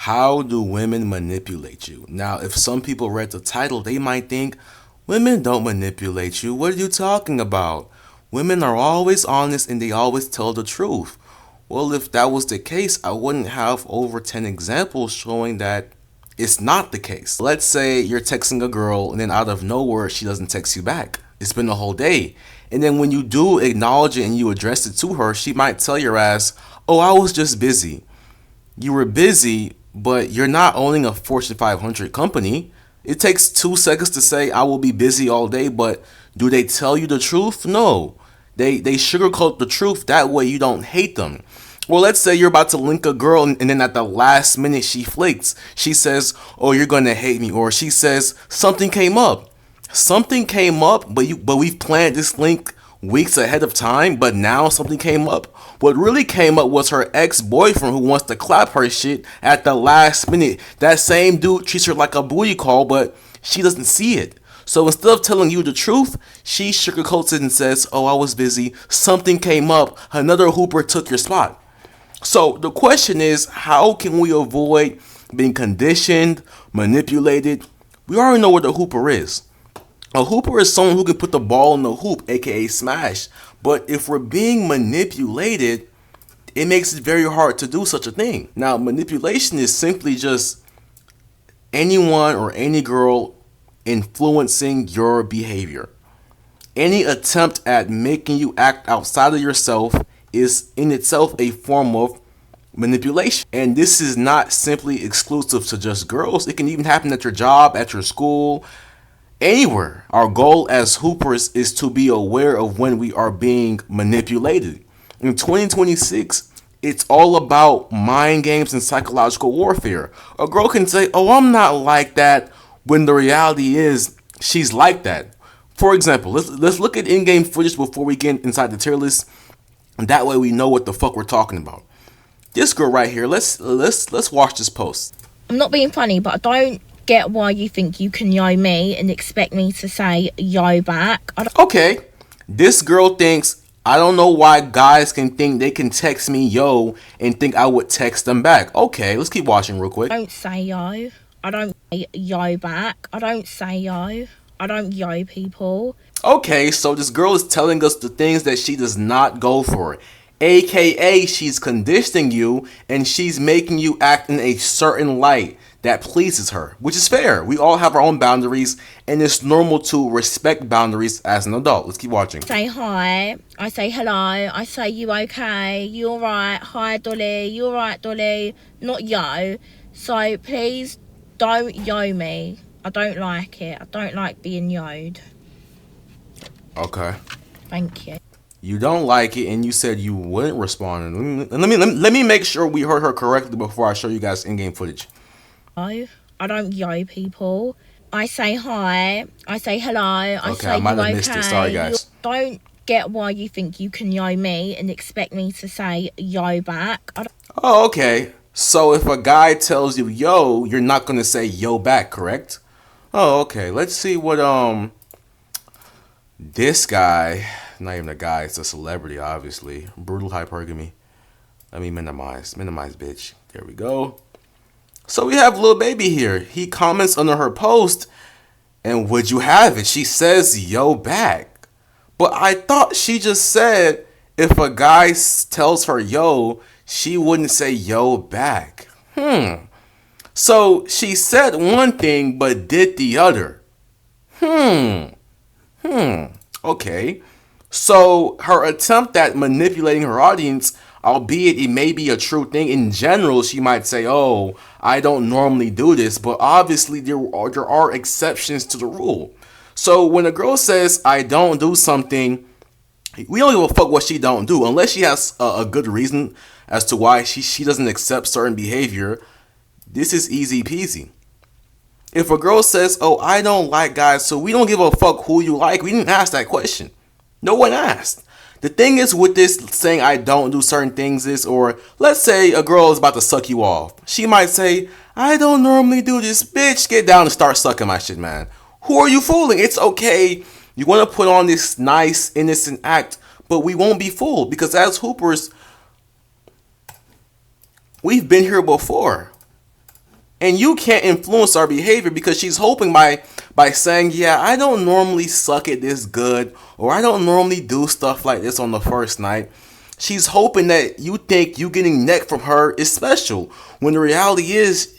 How do women manipulate you? Now, if some people read the title, they might think, women don't manipulate you. What are you talking about? Women are always honest and they always tell the truth. Well, if that was the case, I wouldn't have over 10 examples showing that it's not the case. Let's say you're texting a girl and then out of nowhere she doesn't text you back. It's been a whole day. And then when you do acknowledge it and you address it to her, she might tell your ass, oh, I was just busy. You were busy, but you're not owning a Fortune 500 company. It takes 2 seconds to say, I will be busy all day, but do they tell you the truth? No. They sugarcoat the truth. That way you don't hate them. Well, let's say you're about to link a girl and then at the last minute she flakes. She says, oh, you're going to hate me. Or she says, something came up. Something came up, but we've planned this link weeks ahead of time, but now something came up. What really came up was her ex-boyfriend who wants to clap her shit at the last minute. That same dude treats her like a booty call, but she doesn't see it. So instead of telling you the truth, she sugarcoats it and says, oh, I was busy. Something came up. Another hooper took your spot. So the question is, how can we avoid being conditioned, manipulated? We already know what a hooper is. A hooper is someone who can put the ball in the hoop, aka smash. But if we're being manipulated, it makes it very hard to do such a thing. Now, manipulation is simply just anyone or any girl influencing your behavior. Any attempt at making you act outside of yourself is in itself a form of manipulation. And this is not simply exclusive to just girls. It can even happen at your job, at your school, anywhere. Our goal as hoopers is to be aware of when we are being manipulated. In 2026, it's all about mind games and psychological warfare. A girl can say, oh, I'm not like that, when the reality is she's like that. For example, let's look at in-game footage before we get inside the tier list. That way we know what the fuck we're talking about. This girl right here, let's watch this post. I'm not being funny, but I don't get why you think you can yo me and expect me to say yo back. Okay, this girl thinks, I don't know why guys can think they can text me yo and think I would text them back. Okay, let's keep watching real quick. I don't say yo. I don't say yo back. I don't say yo. I don't yo people. Okay, so this girl is telling us the things that she does not go for. AKA, she's conditioning you and she's making you act in a certain light that pleases her, which is fair. We all have our own boundaries and it's normal to respect boundaries as an adult. Let's keep watching. Say hi. I say hello. I say you okay. You alright? Hi Dolly. You alright Dolly? Not yo. So please don't yo me. I don't like it. I don't like being yo'd. Okay. Thank you. You don't like it, and you said you wouldn't respond. Let me make sure we heard her correctly before I show you guys in-game footage. I don't yo people. I say hi. I say hello. I Okay, say I might you have missed okay. it. Sorry, guys. You don't get why you think you can yo me and expect me to say yo back. Oh, okay. So if a guy tells you yo, you're not gonna say yo back, correct? Oh, okay. Let's see what this guy. Not even a guy, it's a celebrity, obviously. Brutal hypergamy. Let me minimize, bitch. There we go. So we have Lil Baby here. He comments under her post, and would you have it? She says yo back. But I thought she just said if a guy tells her yo, she wouldn't say yo back. So she said one thing, but did the other. Okay. So her attempt at manipulating her audience, albeit it may be a true thing, in general, she might say, oh, I don't normally do this, but obviously there are exceptions to the rule. So when a girl says, I don't do something, we don't give a fuck what she don't do, unless she has a good reason as to why she doesn't accept certain behavior. This is easy peasy. If a girl says, oh, I don't like guys, so we don't give a fuck who you like, we didn't ask that question. No one asked. The thing is with this saying I don't do certain things is, or let's say a girl is about to suck you off. She might say, I don't normally do this. Bitch, get down and start sucking my shit, man. Who are you fooling? It's okay. You want to put on this nice, innocent act, but we won't be fooled because as hoopers, we've been here before. And you can't influence our behavior because she's hoping by saying, yeah, I don't normally suck it this good, or I don't normally do stuff like this on the first night. She's hoping that you think you getting neck from her is special, when the reality is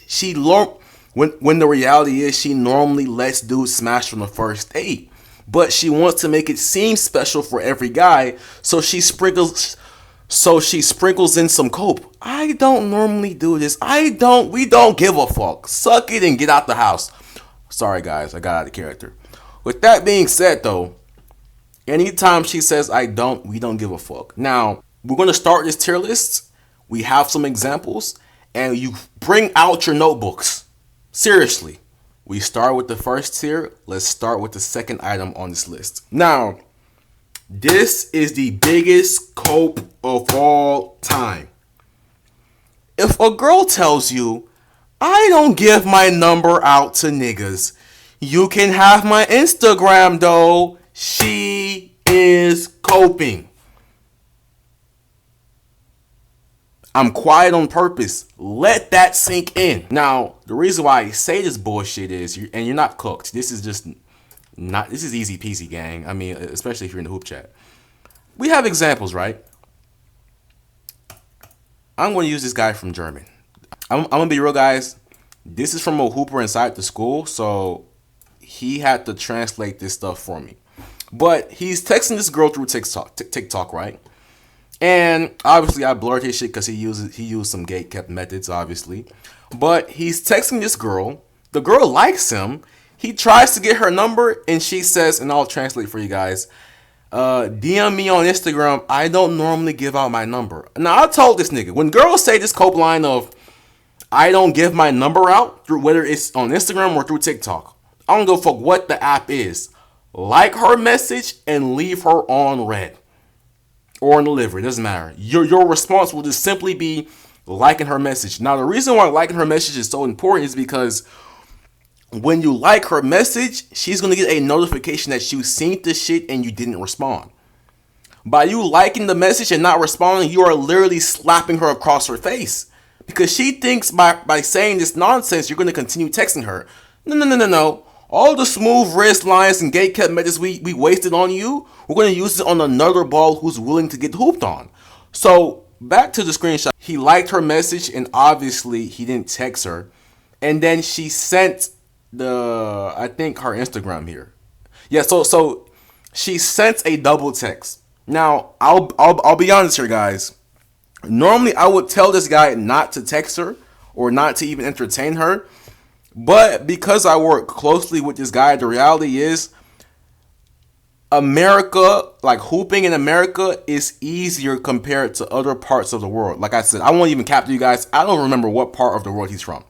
when the reality is she normally lets dudes smash from the first date. But she wants to make it seem special for every guy, so she sprinkles in some cope. I don't normally do this. We don't give a fuck. Suck it and get out the house. Sorry guys, I got out of character. With that being said though, anytime she says we don't give a fuck. Now, we're gonna start this tier list. We have some examples, and you bring out your notebooks. Seriously. We start with the first tier. Let's start with the second item on this list. Now, this is the biggest cope of all time. If a girl tells you, I don't give my number out to niggas, you can have my Instagram though, she is coping. I'm quiet on purpose. Let that sink in. Now, the reason why I say this bullshit is, and you're not cooked. This is easy peasy, gang. I mean, especially if you're in the hoop chat. We have examples, right? I'm going to use this guy from German. I'm going to be real, guys. This is from a hooper inside the school, so he had to translate this stuff for me. But he's texting this girl through TikTok, right? And obviously I blurred his shit because he used some gate kept methods, obviously. But he's texting this girl. The girl likes him. He tries to get her number, and she says, and I'll translate for you guys, DM me on Instagram. I don't normally give out my number. Now, I told this nigga, when girls say this cope line of, I don't give my number out, through whether it's on Instagram or through TikTok, I don't give a fuck what the app is. Like her message and leave her on red. Or in delivery, it doesn't matter. Your response will just simply be liking her message. Now, the reason why liking her message is so important is because when you like her message, she's going to get a notification that you seen this shit and you didn't respond. By you liking the message and not responding, you are literally slapping her across her face. Because she thinks by saying this nonsense, you're going to continue texting her. No. All the smooth wrist lines and gate kept methods we wasted on you, we're going to use it on another ball who's willing to get hooped on. So, back to the screenshot. He liked her message, and obviously he didn't text her. And then she sent I think her Instagram here. Yeah, so she sent a double text. Now, I'll be honest here, guys. Normally, I would tell this guy not to text her or not to even entertain her. But because I work closely with this guy, the reality is America, like hooping in America, is easier compared to other parts of the world. Like I said, I won't even capture you guys. I don't remember what part of the world he's from.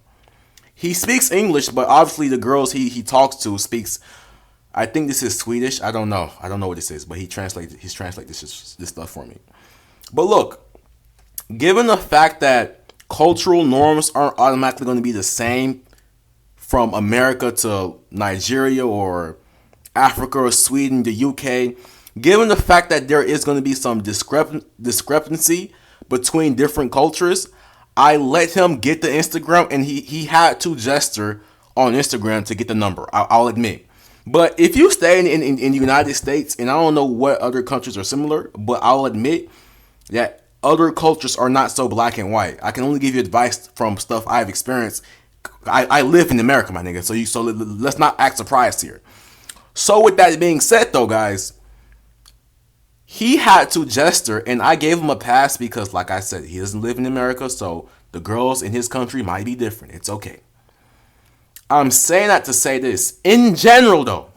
He speaks English, but obviously the girls he talks to speaks, I think this is Swedish. I don't know what this is, but he's translated this stuff for me. But look, given the fact that cultural norms aren't automatically going to be the same from America to Nigeria or Africa or Sweden, the UK, given the fact that there is going to be some discrepancy between different cultures, I let him get the Instagram, and he had to gesture on Instagram to get the number. I'll admit. But if you stay in the United States, and I don't know what other countries are similar, but I'll admit that other cultures are not so black and white. I can only give you advice from stuff I've experienced. I live in America, my nigga. So let's not act surprised here. So with that being said, though, guys, he had to gesture, and I gave him a pass because, like I said, he doesn't live in America, so the girls in his country might be different. It's okay. I'm saying that to say this. In general, though,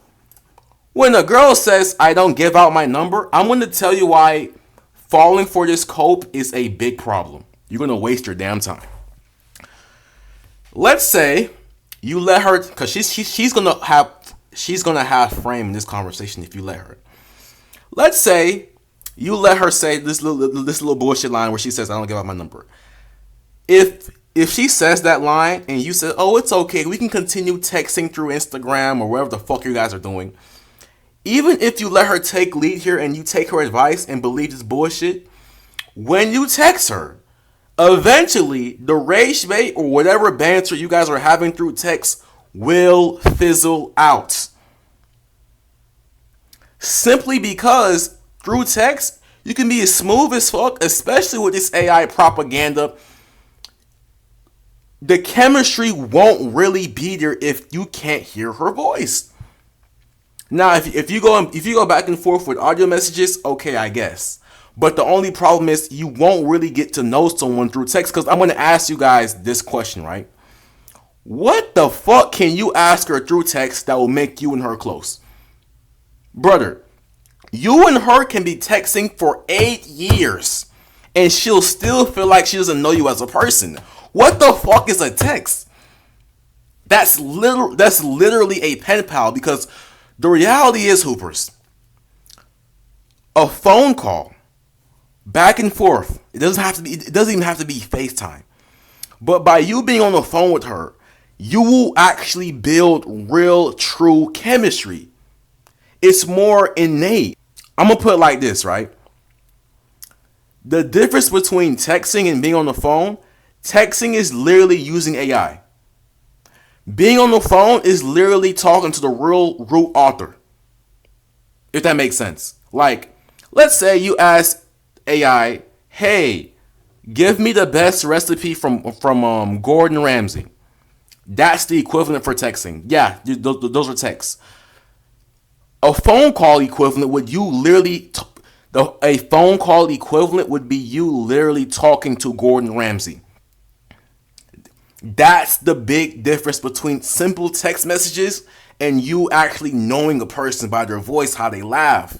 when a girl says, I don't give out my number, I'm going to tell you why falling for this cope is a big problem. You're going to waste your damn time. Let's say you let her, because she's gonna have frame in this conversation if you let her. Let's say you let her say this little bullshit line where she says, I don't give out my number. If she says that line and you say, oh, it's okay, we can continue texting through Instagram or wherever the fuck you guys are doing. Even if you let her take lead here and you take her advice and believe this bullshit, when you text her, Eventually, the rage bait or whatever banter you guys are having through text will fizzle out. Simply because through text, you can be as smooth as fuck, especially with this AI propaganda. The chemistry won't really be there if you can't hear her voice. Now, if you go back and forth with audio messages, okay, I guess. But the only problem is you won't really get to know someone through text. Because I'm going to ask you guys this question, right? What the fuck can you ask her through text that will make you and her close? Brother, you and her can be texting for 8 years and she'll still feel like she doesn't know you as a person. What the fuck is a text? That's literally a pen pal, because the reality is, Hoopers, a phone call back and forth, it doesn't even have to be FaceTime. But by you being on the phone with her, you will actually build real, true chemistry. It's more innate. I'm going to put it like this, right? The difference between texting and being on the phone, texting is literally using AI. Being on the phone is literally talking to the real root author. If that makes sense. Like, let's say you ask AI, hey, give me the best recipe from Gordon Ramsay. That's the equivalent for texting. Yeah, those are texts. A phone call equivalent would you literally... A phone call equivalent would be you literally talking to Gordon Ramsay. That's the big difference between simple text messages and you actually knowing a person by their voice, how they laugh.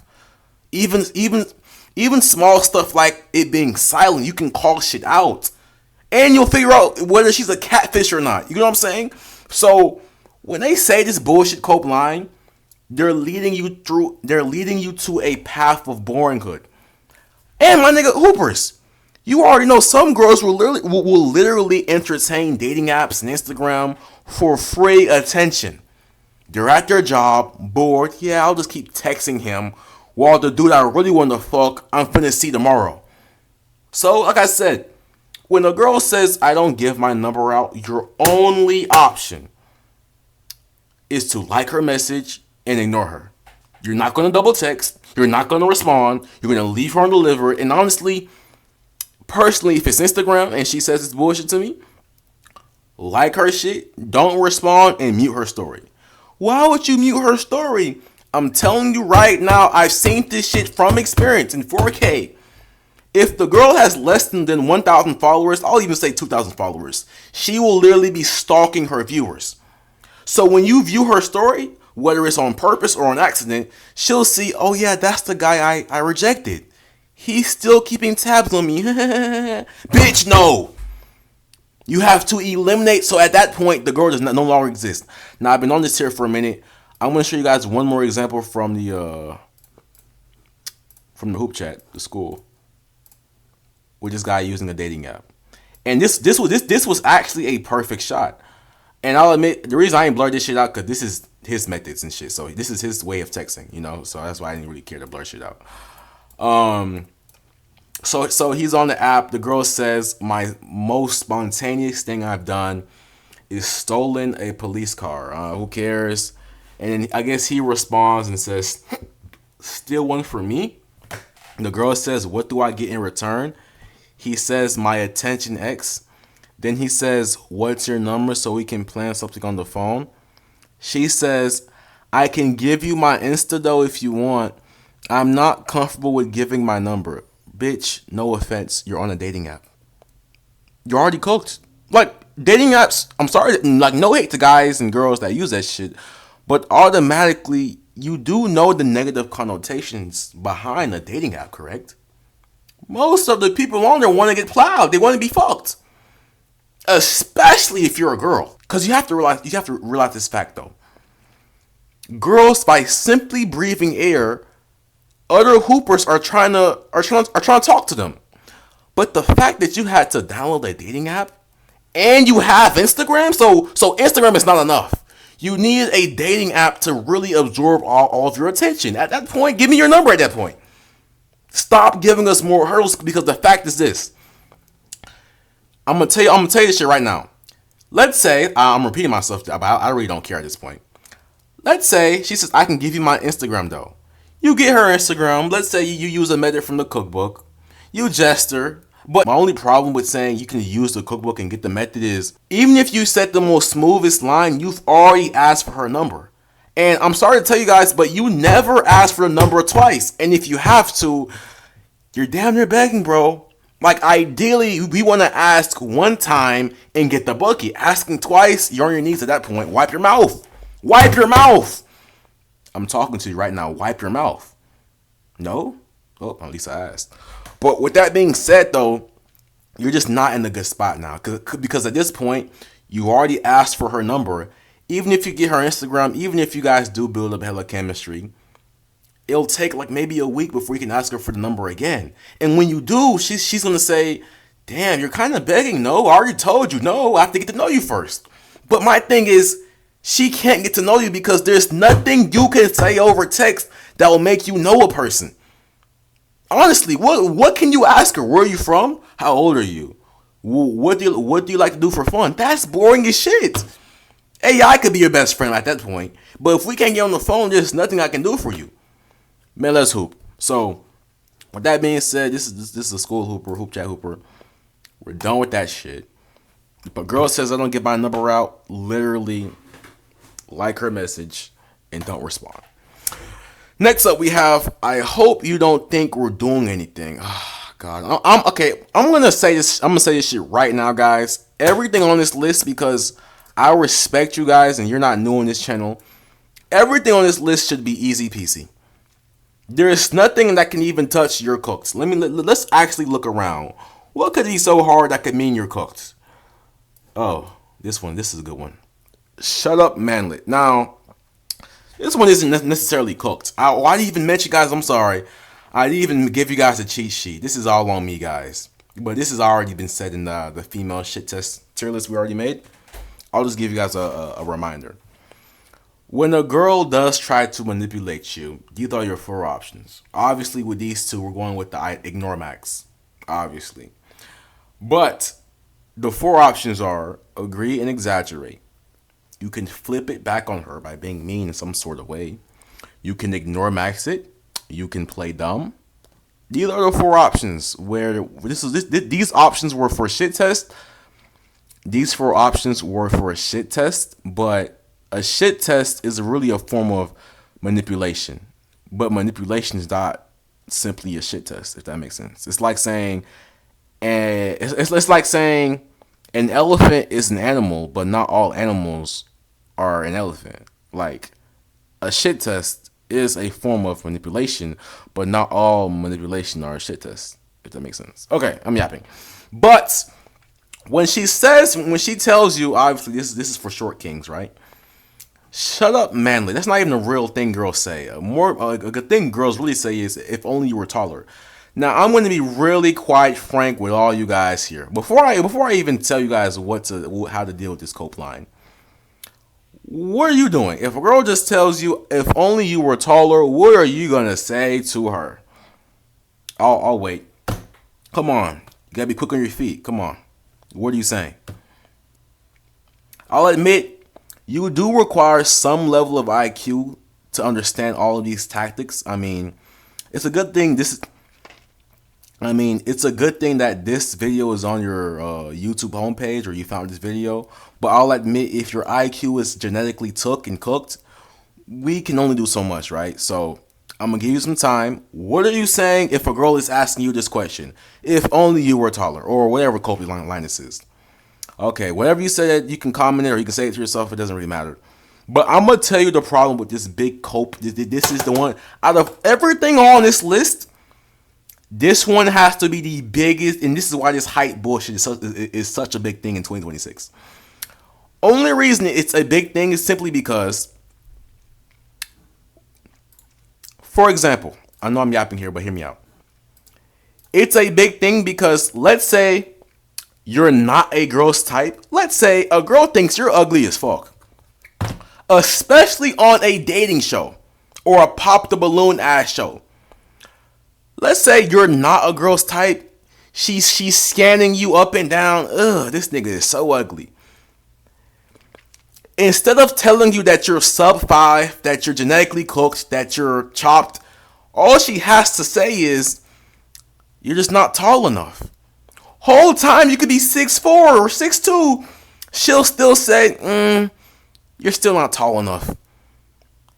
Even small stuff like it being silent, you can call shit out. And you'll figure out whether she's a catfish or not. You know what I'm saying? So when they say this bullshit cope line, they're leading you to a path of boringhood. And my nigga Hoopers, you already know some girls will literally entertain dating apps and Instagram for free attention. They're at their job, bored. Yeah, I'll just keep texting him while the dude I really want to fuck, I'm finna see tomorrow. So, like I said, when a girl says, I don't give my number out, your only option is to like her message and ignore her. You're not going to double text. You're not going to respond. You're going to leave her undelivered. And honestly, personally, if it's Instagram and she says it's bullshit to me, like her shit, don't respond, and mute her story. Why would you mute her story? I'm telling you right now, I've seen this shit from experience in 4K. If the girl has less than 1,000 followers, I'll even say 2,000 followers, she will literally be stalking her viewers. So when you view her story, whether it's on purpose or on accident, she'll see, oh yeah, that's the guy I rejected. He's still keeping tabs on me. Bitch, no. You have to eliminate. So at that point, the girl does no longer exist. Now, I've been on this here for a minute. I'm going to show you guys one more example from the Hoop Chat, the school, with this guy using a dating app. And this was actually a perfect shot. And I'll admit, the reason I ain't blurred this shit out, because this is his methods and shit. So this is his way of texting, you know. So that's why I didn't really care to blur shit out. So he's on the app. The girl says, my most spontaneous thing I've done is stolen a police car. Who cares? And then I guess he responds and says, steal one for me? The girl says, what do I get in return? He says, my attention X. Then he says, what's your number so we can plan something on the phone? She says, I can give you my Insta though if you want. I'm not comfortable with giving my number. Bitch, no offense, you're on a dating app. You're already cooked. Like, dating apps, I'm sorry, like, no hate to guys and girls that use that shit, but automatically, you do know the negative connotations behind a dating app, correct? Most of the people on there want to get plowed. They want to be fucked. Especially if you're a girl. Because you have to realize this fact, though. Girls, by simply breathing air, other hoopers are trying to talk to them. But the fact that you had to download a dating app and you have Instagram, so Instagram is not enough. You need a dating app to really absorb all of your attention. At that point, give me your number at that point. Stop giving us more hurdles, because the fact is this. I'm gonna tell you this shit right now. Let's say I'm repeating myself, but I really don't care at this point. Let's say she says I can give you my Instagram though. You get her Instagram. Let's say you use a method from the cookbook. You jest her. But my only problem with saying you can use the cookbook and get the method is even if you set the most smoothest line, you've already asked for her number. And I'm sorry to tell you guys, but you never asked for the number twice. And if you have to, you're damn near begging, bro. Like, ideally, we want to ask one time and get the bucket. Asking twice, you're on your knees at that point. Wipe your mouth. Wipe your mouth. I'm talking to you right now. Wipe your mouth. No? Oh, at least I asked. But with that being said, though, you're just not in a good spot now. Because at this point, you already asked for her number. Even if you get her Instagram, even if you guys do build up hella chemistry, it'll take like maybe a week before you can ask her for the number again. And when you do, she's gonna say, damn, you're kind of begging. No, I already told you. No, I have to get to know you first. But my thing is, she can't get to know you because there's nothing you can say over text that will make you know a person. Honestly, what can you ask her? Where are you from? How old are you? What do you like to do for fun? That's boring as shit. AI could be your best friend at that point. But if we can't get on the phone, there's nothing I can do for you. Man, let's hoop. So, with that being said, this is a school hooper, hoop chat hooper. We're done with that shit. If a girl says I don't get my number out, literally like her message and don't respond. Next up, we have I hope you don't think we're doing anything. Oh, God, I'm okay. I'm gonna say this. I'm gonna say this shit right now, guys. Everything on this list, because I respect you guys and you're not new on this channel. Everything on this list should be easy peasy. There is nothing that can even touch your cooks. Let's actually look around. What could be so hard that could mean you're cooked? Oh, this is a good one. Shut up, manlet. Now, this one isn't necessarily cooked. I didn't even mention, guys, I'm sorry. I didn't even give you guys a cheat sheet. This is all on me, guys. But this has already been said in the female shit test tier list we already made. I'll just give you guys a reminder. When a girl does try to manipulate you, these are your four options. Obviously, with these two, we're going with the ignore max. Obviously. But the four options are agree and exaggerate. You can flip it back on her by being mean in some sort of way. You can ignore max it. You can play dumb. These are the four options where these options were for shit test. These four options were for a shit test, but a shit test is really a form of manipulation. But manipulation is not simply a shit test, if that makes sense. It's like saying, it's like saying an elephant is an animal, but not all animals are an elephant. Like, a shit test is a form of manipulation, but not all manipulation are a shit test, if that makes sense. Okay, I'm yapping. But when she tells you, obviously this is for short kings, right? Shut up, manly. That's not even a real thing girls say. A good thing girls really say is if only you were taller. Now, I'm going to be really quite frank with all you guys here. Before I even tell you guys how to deal with this cope line. What are you doing? If a girl just tells you if only you were taller, what are you going to say to her? I'll wait. Come on. You got to be quick on your feet. Come on. What are you saying? I'll admit, you do require some level of IQ to understand all of these tactics. I mean, it's a good thing it's a good thing that this video is on your YouTube homepage or you found this video. But I'll admit, if your IQ is genetically took and cooked, we can only do so much, right? So I'm going to give you some time. What are you saying if a girl is asking you this question? If only you were taller, or whatever Kobe line this is. Okay, whatever you said, you can comment it or you can say it to yourself. It doesn't really matter. But I'm going to tell you the problem with this big cope. This is the one, out of everything on this list, this one has to be the biggest. And this is why this height bullshit is such a big thing in 2026. Only reason it's a big thing is simply because, for example, I know I'm yapping here, but hear me out. It's a big thing because let's say you're not a girl's type. Let's say a girl thinks you're ugly as fuck. Especially on a dating show or a pop the balloon ass show. Let's say you're not a girl's type. She's scanning you up and down. Ugh, this nigga is so ugly. Instead of telling you that you're sub 5, that you're genetically cooked, that you're chopped, all she has to say is you're just not tall enough. Whole time you could be 6'4" or 6'2", she'll still say, you're still not tall enough.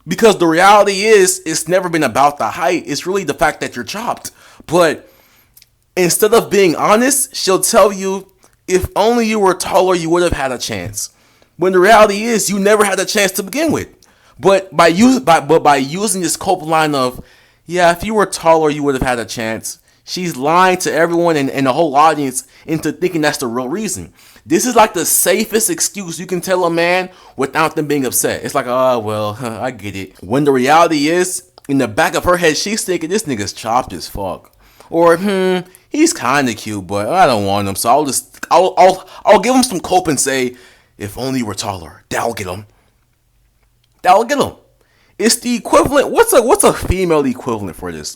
Because the reality is, it's never been about the height. It's really the fact that you're chopped. But instead of being honest, she'll tell you, if only you were taller, you would have had a chance. When the reality is, you never had a chance to begin with. But by using this cope line of, yeah, if you were taller, you would have had a chance, she's lying to everyone and the whole audience into thinking that's the real reason. This is like the safest excuse you can tell a man without them being upset. It's like, oh, well, I get it. When the reality is, in the back of her head, she's thinking, this nigga's chopped as fuck. Or, he's kind of cute, but I don't want him, so I'll give him some cope and say, if only you were taller, that'll get him. That'll get him. It's the equivalent. What's a female equivalent for this?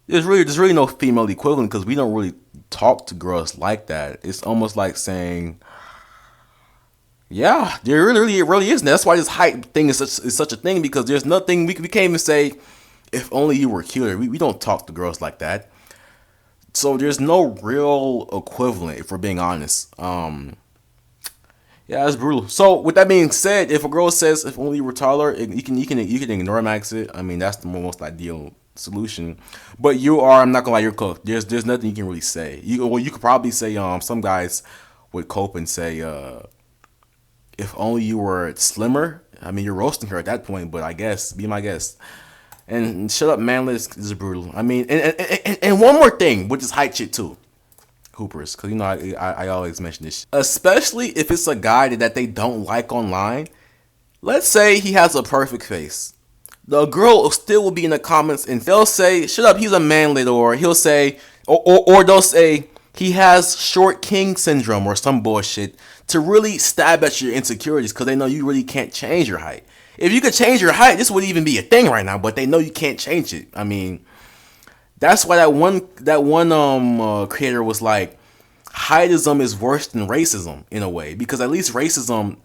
There's really no female equivalent because we don't really talk to girls like that. It's almost like saying, yeah, there really isn't. That's why this height thing is such a thing, because there's nothing we can't even say, if only you were cuter. We don't talk to girls like that. So there's no real equivalent, if we're being honest. Yeah, that's brutal. So with that being said, if a girl says, if only you were taller, you can ignore max it. I mean, that's the most ideal solution. But I'm not gonna lie, you're cooked. There's nothing you can really say. You could probably say, some guys would cope and say, if only you were slimmer. I mean, you're roasting her at that point, but I guess, be my guest. And shut up, manless is brutal. I mean, and one more thing, which is height shit too. Hoopers, because I always mention this shit. Especially if it's a guy that they don't like online. Let's say he has a perfect face. The girl still will be in the comments and they'll say, shut up, he's a manlet, or he'll say, or they'll say, he has short king syndrome or some bullshit to really stab at your insecurities, because they know you really can't change your height. If you could change your height, this wouldn't even be a thing right now, but they know you can't change it. I mean, that's why that one creator was like, heightism is worse than racism in a way, because at least racism,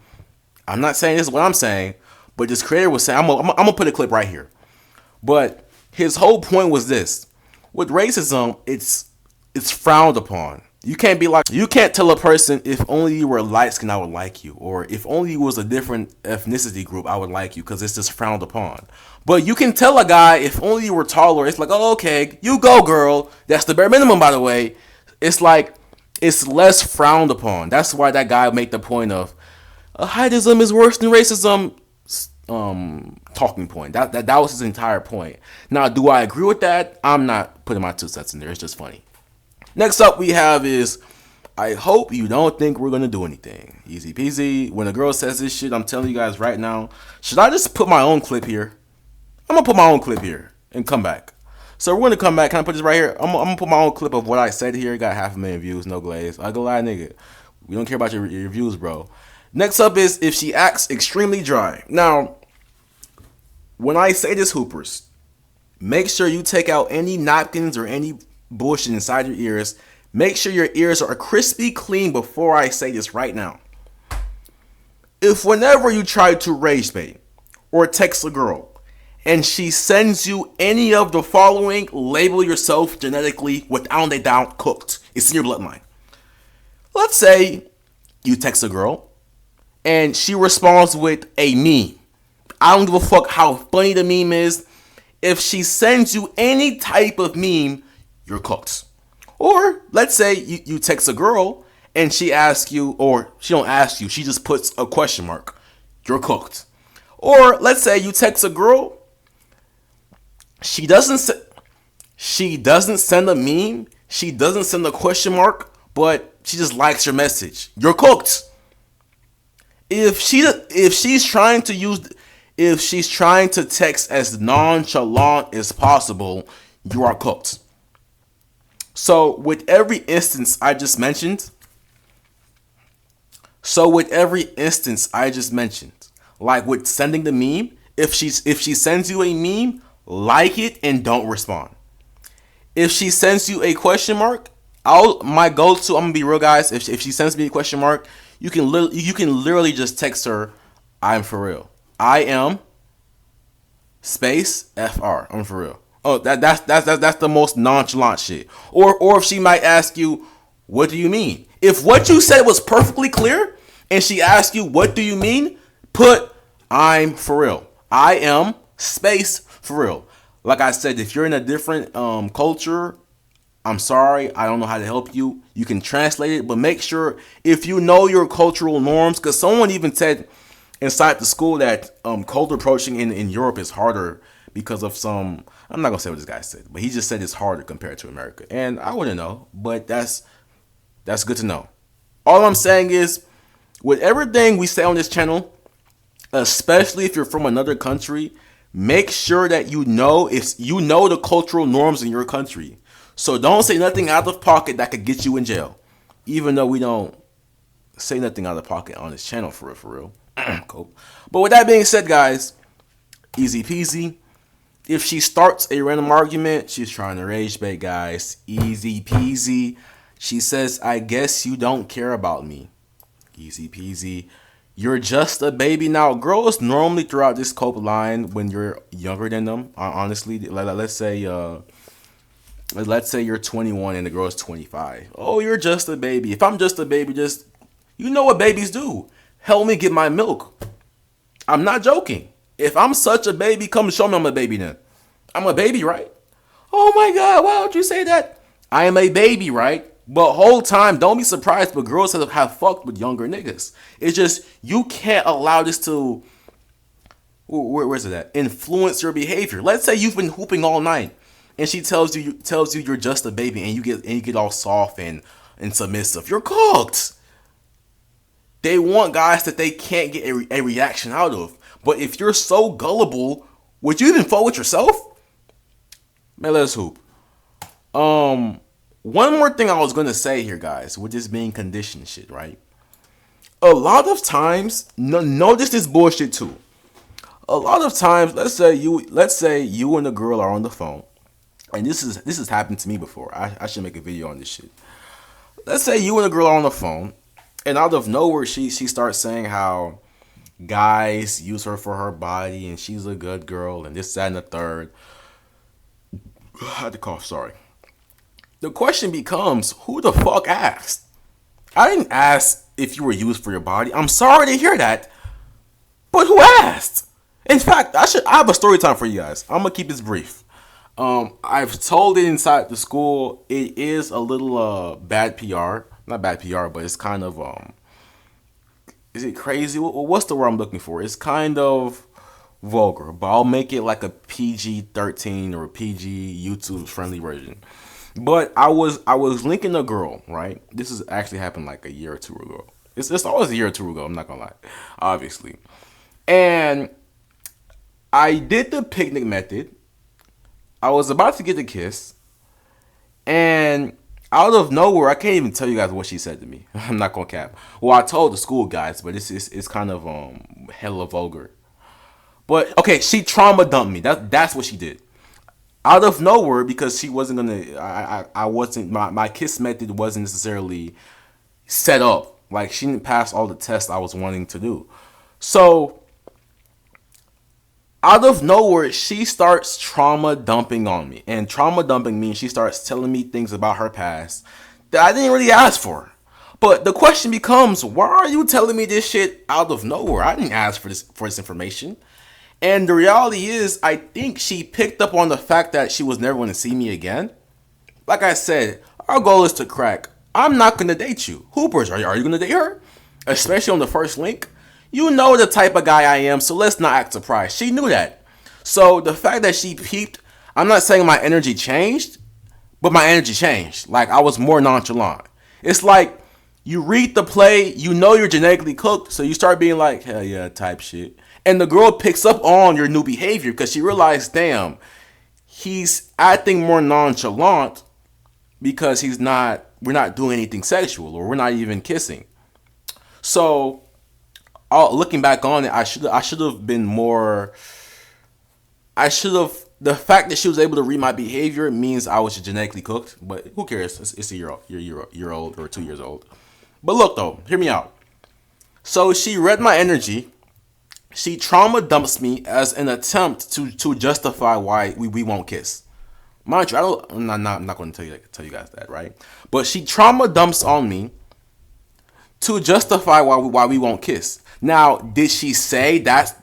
I'm not saying this is what I'm saying, but this creator was saying, I'm gonna put a clip right here. But his whole point was this: with racism, it's frowned upon. You can't tell a person, if only you were light skinned I would like you, or if only you was a different ethnicity group I would like you, because it's just frowned upon. But you can tell a guy, if only you were taller, it's like, oh, okay, you go, girl. That's the bare minimum, by the way. It's like, it's less frowned upon. That's why that guy made the point of, heightism is worse than racism. Talking point. That was his entire point. Now, do I agree with that? I'm not putting my 2 cents in there. It's just funny. Next up we have is, I hope you don't think we're gonna do anything. Easy peasy. When a girl says this shit, I'm telling you guys right now, should I just put my own clip here? I'm gonna put my own clip here and come back. So we're gonna come back. Can I put this right here? I'm gonna put my own clip of what I said here. It got 500,000 views, no glaze. I go lie, nigga. We don't care about your views, bro. Next up is, if she acts extremely dry. Now, when I say this, hoopers, make sure you take out any napkins or any bullshit inside your ears. Make sure your ears are crispy clean before I say this right now. If whenever you try to rage bait or text a girl and she sends you any of the following, label yourself genetically without a doubt cooked. It's in your bloodline. Let's say you text a girl and she responds with a meme. I don't give a fuck how funny the meme is. If she sends you any type of meme, you're cooked. Or let's say you text a girl and she asks you, or she don't ask you, she just puts a question mark. You're cooked. Or let's say you text a girl, she doesn't send a meme, she doesn't send a question mark, but she just likes your message. You're cooked. If she's trying to text as nonchalant as possible, you are cooked. So with every instance I just mentioned, like with sending the meme, if she sends you a meme, like it and don't respond. If she sends you a question mark, I'll my go to. I'm gonna be real, guys. If she sends me a question mark, you can literally just text her, "I'm for real. I am space fr. I'm for real." Oh, that's the most nonchalant shit. Or if she might ask you, "What do you mean?" If what you said was perfectly clear, and she asks you, "What do you mean?" Put, "I'm for real. I am space for real." Like I said, if you're in a different culture, I'm sorry, I don't know how to help you. You can translate it, but make sure if you know your cultural norms, because someone even said inside the school that cold approaching in Europe is harder because of some. I'm not gonna say what this guy said, but he just said it's harder compared to America, and I wouldn't know, but that's good to know. All I'm saying is, with everything we say on this channel, especially if you're from another country, make sure that you know the cultural norms in your country. So don't say nothing out of pocket that could get you in jail. Even though we don't say nothing out of pocket on this channel for real, for real. Cool. But with that being said, guys, easy peasy. If she starts a random argument, she's trying to rage bait, guys. Easy peasy. She says, "I guess you don't care about me." Easy peasy. "You're just a baby." Now, girls normally throughout this cope line when you're younger than them. Honestly, let's say you're 21 and the girl's 25. "Oh, you're just a baby." If I'm just a baby, just you know what babies do. Help me get my milk. I'm not joking. If I'm such a baby, come show me I'm a baby then. I'm a baby, right? "Oh my God, why would you say that?" I am a baby, right? But whole time, don't be surprised, but girls have fucked with younger niggas. It's just, you can't allow this to, where's it at? Influence your behavior. Let's say you've been hooping all night, and she tells you you're just a baby, and you get all soft and submissive. You're cooked. They want guys that they can't get a reaction out of. But if you're so gullible, would you even fuck with yourself? Man, let's hoop. One more thing I was gonna say here, guys, with this being conditioned shit, right? A lot of times, notice this bullshit too. A lot of times, let's say you and the girl are on the phone, and this has happened to me before. I should make a video on this shit. Let's say you and the girl are on the phone, and out of nowhere, she starts saying how guys use her for her body, and she's a good girl, and this, that, and the third. I had to cough, sorry. The question becomes, who the fuck asked? I didn't ask if you were used for your body. I'm sorry to hear that, but who asked? In fact, I have a story time for you guys. I'm gonna keep this brief. I've told it inside the school. It is a little bad PR, not bad PR, but it's kind of is it crazy? What's the word I'm looking for? It's kind of vulgar, but I'll make it like a PG-13 or a PG YouTube friendly version. But I was linking a girl, right? This has actually happened like a year or two ago. It's always a year or two ago, I'm not gonna lie, obviously. And I did the picnic method. I was about to get the kiss, and out of nowhere, I can't even tell you guys what she said to me. I'm not gonna cap. Well, I told the school guys, but it's kind of hella vulgar. But okay, she trauma dumped me. That's what she did. Out of nowhere, because she wasn't gonna. I wasn't. My kiss method wasn't necessarily set up. Like, she didn't pass all the tests I was wanting to do. So out of nowhere, she starts trauma dumping on me. And trauma dumping means she starts telling me things about her past that I didn't really ask for. But the question becomes, why are you telling me this shit out of nowhere? I didn't ask for this information. And the reality is, I think she picked up on the fact that she was never going to see me again. Like I said, our goal is to crack. I'm not going to date you. Hoopers, are you going to date her? Especially on the first link. You know the type of guy I am, so let's not act surprised. She knew that. So the fact that she peeped, I'm not saying my energy changed, but my energy changed. Like, I was more nonchalant. It's like, you read the play, you know you're genetically cooked, so you start being like, hell yeah, type shit. And the girl picks up on your new behavior because she realized, damn, he's acting more nonchalant because we're not doing anything sexual, or we're not even kissing. So, looking back on it, I should have been more. I should have the fact that she was able to read my behavior means I was genetically cooked. But who cares? It's a year old, year old or 2 years old. But look though, hear me out. So she read my energy. She trauma dumps me as an attempt to justify why we won't kiss. Mind you, I'm not going to tell you guys that, right? But she trauma dumps on me to justify why we won't kiss. Now, did she say that's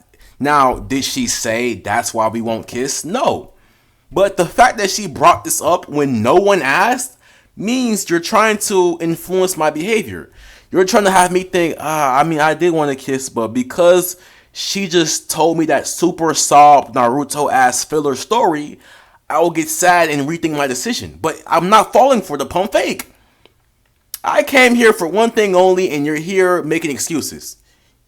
why we won't kiss? No. But the fact that she brought this up when no one asked means you're trying to influence my behavior. You're trying to have me think, I did want to kiss, but because she just told me that super soft Naruto ass filler story, I will get sad and rethink my decision. But I'm not falling for the pump fake. I came here for one thing only, and you're here making excuses.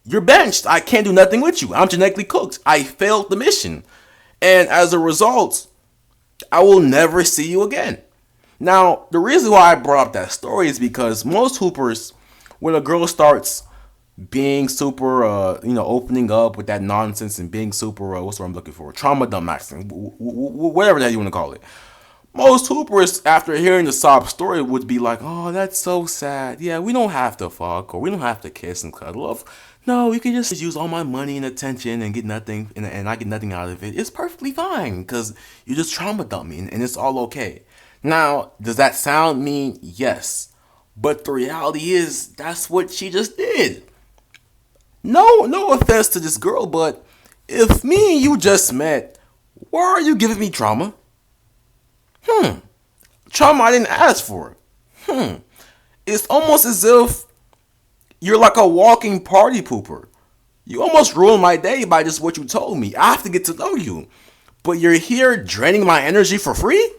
You're benched. I can't do nothing with you. I'm genetically cooked. I failed the mission. And as a result, I will never see you again. Now, the reason why I brought up that story is because most hoopers, when a girl starts being super, opening up with that nonsense and being super, what's the word I'm looking for? Trauma dump maxing, whatever the hell you want to call it. Most hoopers, after hearing the sob story, would be like, oh, that's so sad. Yeah, we don't have to fuck or we don't have to kiss and cuddle up. No, you can just use all my money and attention and get nothing, and I get nothing out of it. It's perfectly fine because you just trauma dump me and it's all okay. Now, does that sound mean? Yes. But the reality is, that's what she just did. No offense to this girl, but if me and you just met, why are you giving me trauma? Trauma I didn't ask for. It's almost as if you're like a walking party pooper. You almost ruined my day by just what you told me. I have to get to know you. But you're here draining my energy for free?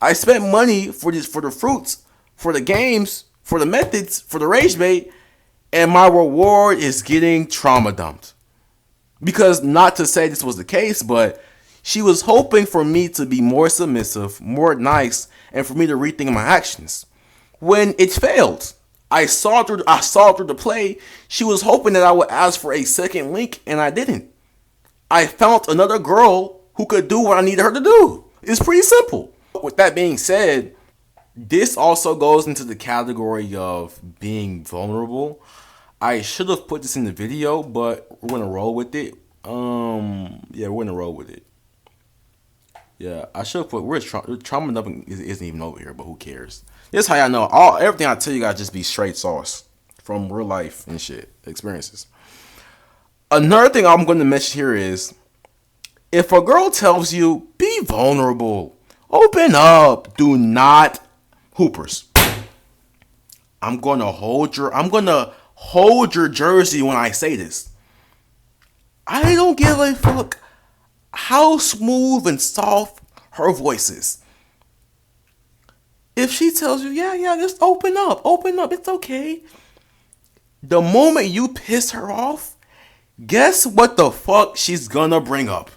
I spent money for the fruits, for the games, for the methods, for the rage bait, and my reward is getting trauma dumped. Because not to say this was the case, but she was hoping for me to be more submissive, more nice, and for me to rethink my actions. When it failed, I saw through the play. She was hoping that I would ask for a second link, and I didn't. I found another girl who could do what I needed her to do. It's pretty simple. With that being said, this also goes into the category of being vulnerable. I should have put this in the video, but we're gonna roll with it. We're gonna roll with it. Yeah, I should have put trauma dumping isn't even over here, but who cares? This is how y'all know everything I tell you guys just be straight sauce from real life and shit experiences. Another thing I'm going to mention here is if a girl tells you be vulnerable, open up, do not hoopers. I'm gonna hold your jersey when I say this. I don't give a fuck how smooth and soft her voice is. If she tells you, yeah, just open up, it's okay. The moment you piss her off, guess what the fuck she's gonna bring up?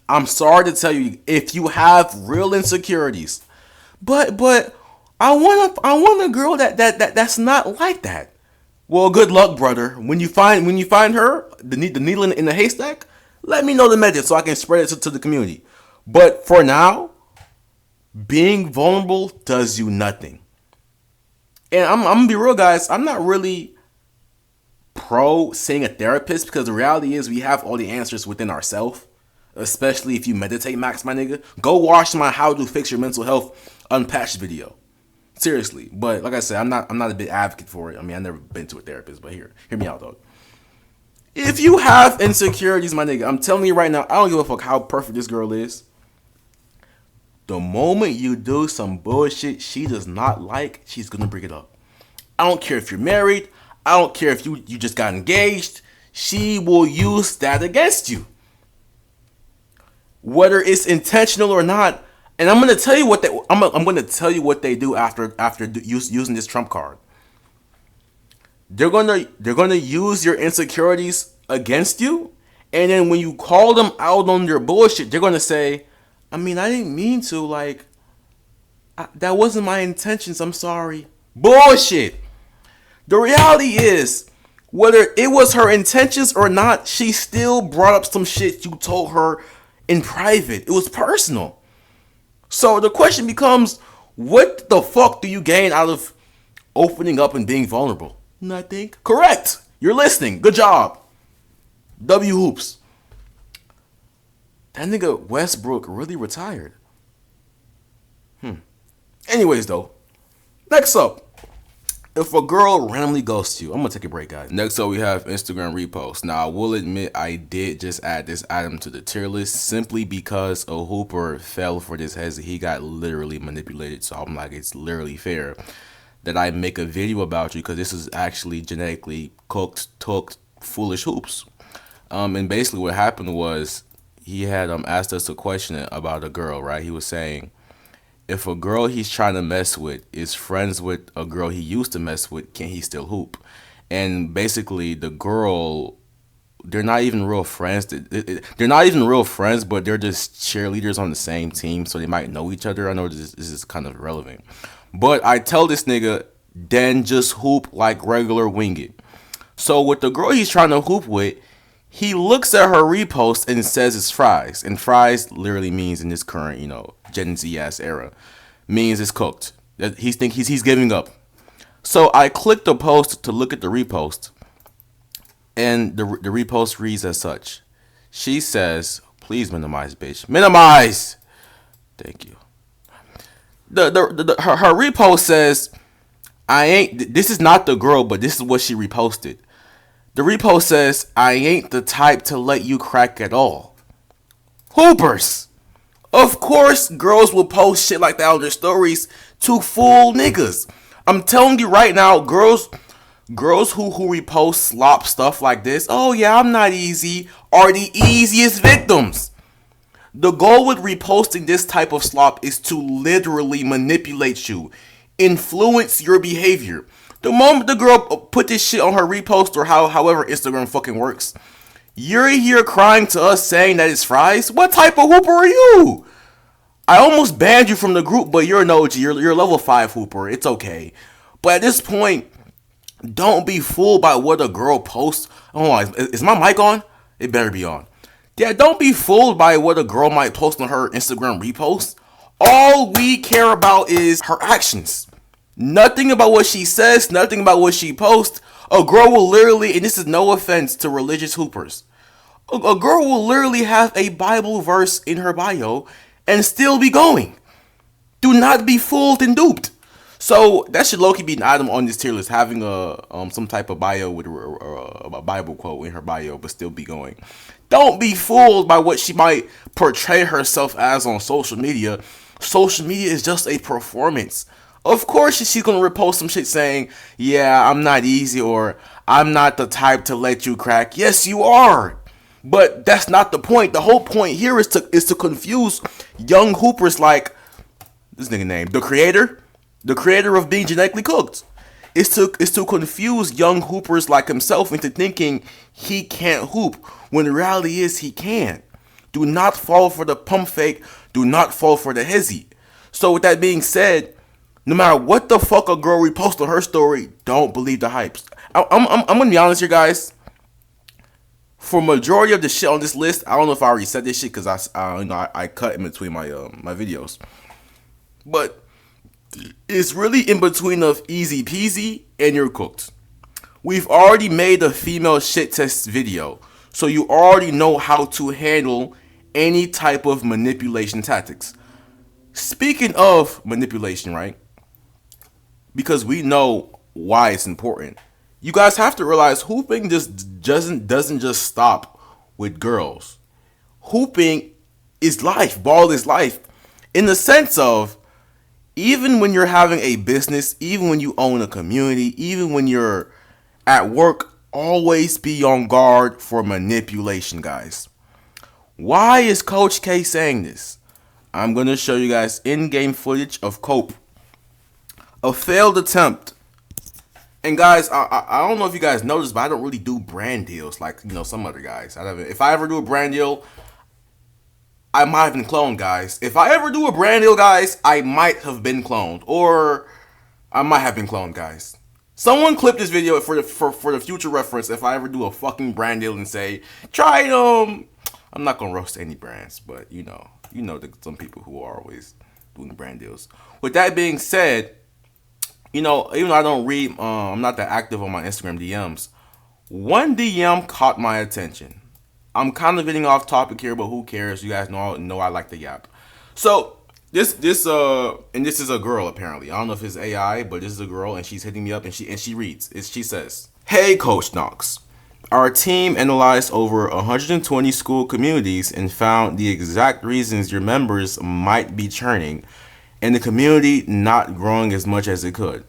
I'm sorry to tell you, if you have real insecurities, but I want a girl that's not like that. Well, good luck, brother. When you find her, the needle in the haystack, let me know the method so I can spread it to the community. But for now, being vulnerable does you nothing. And I'm gonna be real, guys. I'm not really pro seeing a therapist because the reality is we have all the answers within ourselves. Especially if you meditate, Max, my nigga. Go watch my How to Fix Your Mental Health Unpatched video. Seriously. But like I said, I'm not a big advocate for it. I mean, I've never been to a therapist, but hear me out, though. If you have insecurities, my nigga, I'm telling you right now, I don't give a fuck how perfect this girl is. The moment you do some bullshit she does not like, she's gonna bring it up. I don't care if you're married. I don't care if you just got engaged. She will use that against you. Whether it's intentional or not. And I'm gonna tell you what they do after using this trump card. They're gonna use your insecurities against you, and then when you call them out on their bullshit, they're gonna say, I didn't mean to, that wasn't my intentions, I'm sorry. Bullshit. The reality is, Whether it was her intentions or not, she still brought up some shit you told her in private. It was personal. So the question becomes, what the fuck do you gain out of opening up and being vulnerable? Nothing. Correct. You're listening. Good job. W hoops. That nigga Westbrook really retired. Anyways, though, next up, if a girl randomly ghosts you, I'm gonna take a break, guys. Next up, we have Instagram reposts. Now, I will admit I did just add this item to the tier list simply because a hooper fell for this hezzy. He got literally manipulated, so I'm like, it's literally fair that I make a video about you because this is actually genetically cooked, foolish hoops. And basically, what happened was he had asked us a question about a girl, right? He was saying, if a girl he's trying to mess with is friends with a girl he used to mess with, can he still hoop? And basically, the girl, they're not even real friends. They're not even real friends, but they're just cheerleaders on the same team, so they might know each other. I know this is kind of relevant. But I tell this nigga, then just hoop like regular wing it. So with the girl he's trying to hoop with, he looks at her repost and says it's fries. And fries literally means in this current, Gen Z ass era, means it's cooked. That he's giving up. So I clicked the post to look at the repost, and the repost reads as such. She says, "Please minimize, bitch. Minimize." Thank you. Her repost says, "I ain't. This is not the girl, but this is what she reposted." The repost says, "I ain't the type to let you crack at all." Hoopers! Of course, girls will post shit like that on their stories to fool niggas. I'm telling you right now, girls who repost slop stuff like this, oh yeah, I'm not easy, are the easiest victims. The goal with reposting this type of slop is to literally manipulate you, influence your behavior. The moment the girl put this shit on her repost or however Instagram fucking works, you're here crying to us saying that it's fries? What type of hooper are you? I almost banned you from the group, but you're an OG. You're a level 5 hooper. It's okay. But at this point, don't be fooled by what a girl posts. Oh, is my mic on? It better be on. Yeah, don't be fooled by what a girl might post on her Instagram repost. All we care about is her actions. Nothing about what she says, nothing about what she posts. A girl will literally, and this is no offense to religious hoopers, a girl will literally have a Bible verse in her bio and still be going. Do not be fooled and duped. So that should low-key be an item on this tier list, having some type of bio with a Bible quote in her bio, but still be going. Don't be fooled by what she might portray herself as on social media. Social media is just a performance. Of course she's gonna repost some shit saying, yeah, I'm not easy, or I'm not the type to let you crack. Yes, you are. But that's not the point. The whole point here is to confuse young hoopers like this nigga name, the creator of being genetically cooked. Is to confuse young hoopers like himself into thinking he can't hoop when the reality is he can. Do not fall for the pump fake. Do not fall for the hezzy. So with that being said, no matter what the fuck a girl reposts on her story, don't believe the hypes. I'm gonna be honest here, guys. For majority of the shit on this list, I don't know if I already said this shit because I cut in between my videos, but it's really in between of easy peasy and you're cooked. We've already made a female shit test video, so you already know how to handle any type of manipulation tactics. Speaking of manipulation, right? Because we know why it's important. You guys have to realize hooping just doesn't just stop with girls. Hooping is life. Ball is life. In the sense of, even when you're having a business, even when you own a community, even when you're at work, always be on guard for manipulation, guys. Why is Coach K saying this? I'm going to show you guys in-game footage of Cope. A failed attempt. And guys, I don't know if you guys noticed, but I don't really do brand deals like, some other guys. If I ever do a brand deal, I might have been cloned, guys. If I ever do a brand deal, guys, I might have been cloned. Or I might have been cloned, guys. Someone clip this video for the future reference if I ever do a fucking brand deal and say, try I'm not gonna roast any brands, but some people who are always doing brand deals. With that being said, even though I don't read, I'm not that active on my Instagram DMs. One DM caught my attention. I'm kind of getting off topic here, but who cares? You guys know I like the yap. So this is a girl apparently. I don't know if it's AI, but this is a girl, and she's hitting me up, and she reads. She says, "Hey, Coach Knox. Our team analyzed over 120 school communities and found the exact reasons your members might be churning and the community not growing as much as it could.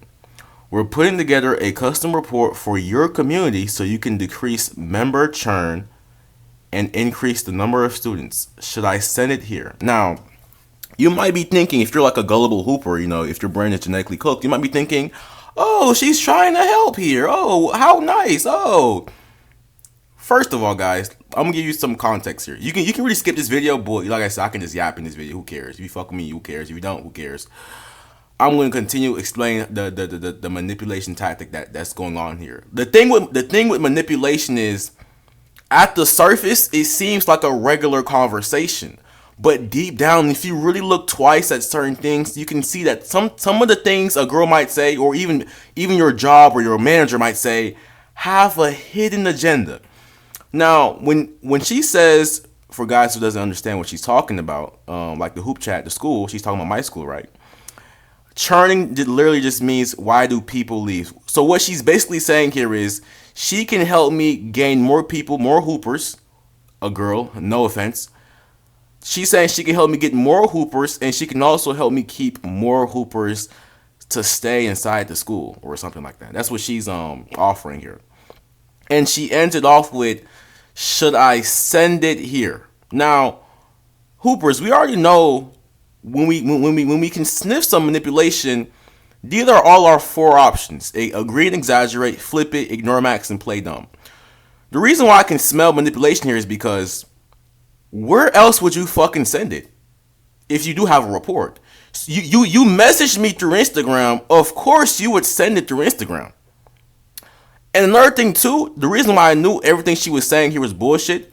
We're putting together a custom report for your community so you can decrease member churn and increase the number of students. Should I send it here?" Now, you might be thinking, if you're like a gullible hooper, if your brain is genetically cooked, you might be thinking, oh, she's trying to help here. Oh, how nice. Oh. First of all, guys, I'm going to give you some context here. You can really skip this video, but like I said, I can just yap in this video. Who cares? If you fuck with me, who cares? If you don't, who cares? I'm going to continue explaining the manipulation tactic that's going on here. The thing with manipulation is, at the surface, it seems like a regular conversation. But deep down, if you really look twice at certain things, you can see that some of the things a girl might say, or even your job or your manager might say, have a hidden agenda. Now, when she says, for guys who doesn't understand what she's talking about, like the hoop chat, the school, she's talking about my school, right? Churning literally just means, why do people leave? So what she's basically saying here is, she can help me gain more people, more hoopers, a girl, no offense. She's saying she can help me get more hoopers, and she can also help me keep more hoopers to stay inside the school or something like that. That's what she's offering here. And she ends it off with, should I send it here? Now, hoopers, we already know when we can sniff some manipulation, these are all our four options. Agree and exaggerate, flip it, ignore max, and play dumb. The reason why I can smell manipulation here is because where else would you fucking send it if you do have a report? You messaged me through Instagram. Of course you would send it through Instagram. And another thing too, the reason why I knew everything she was saying here was bullshit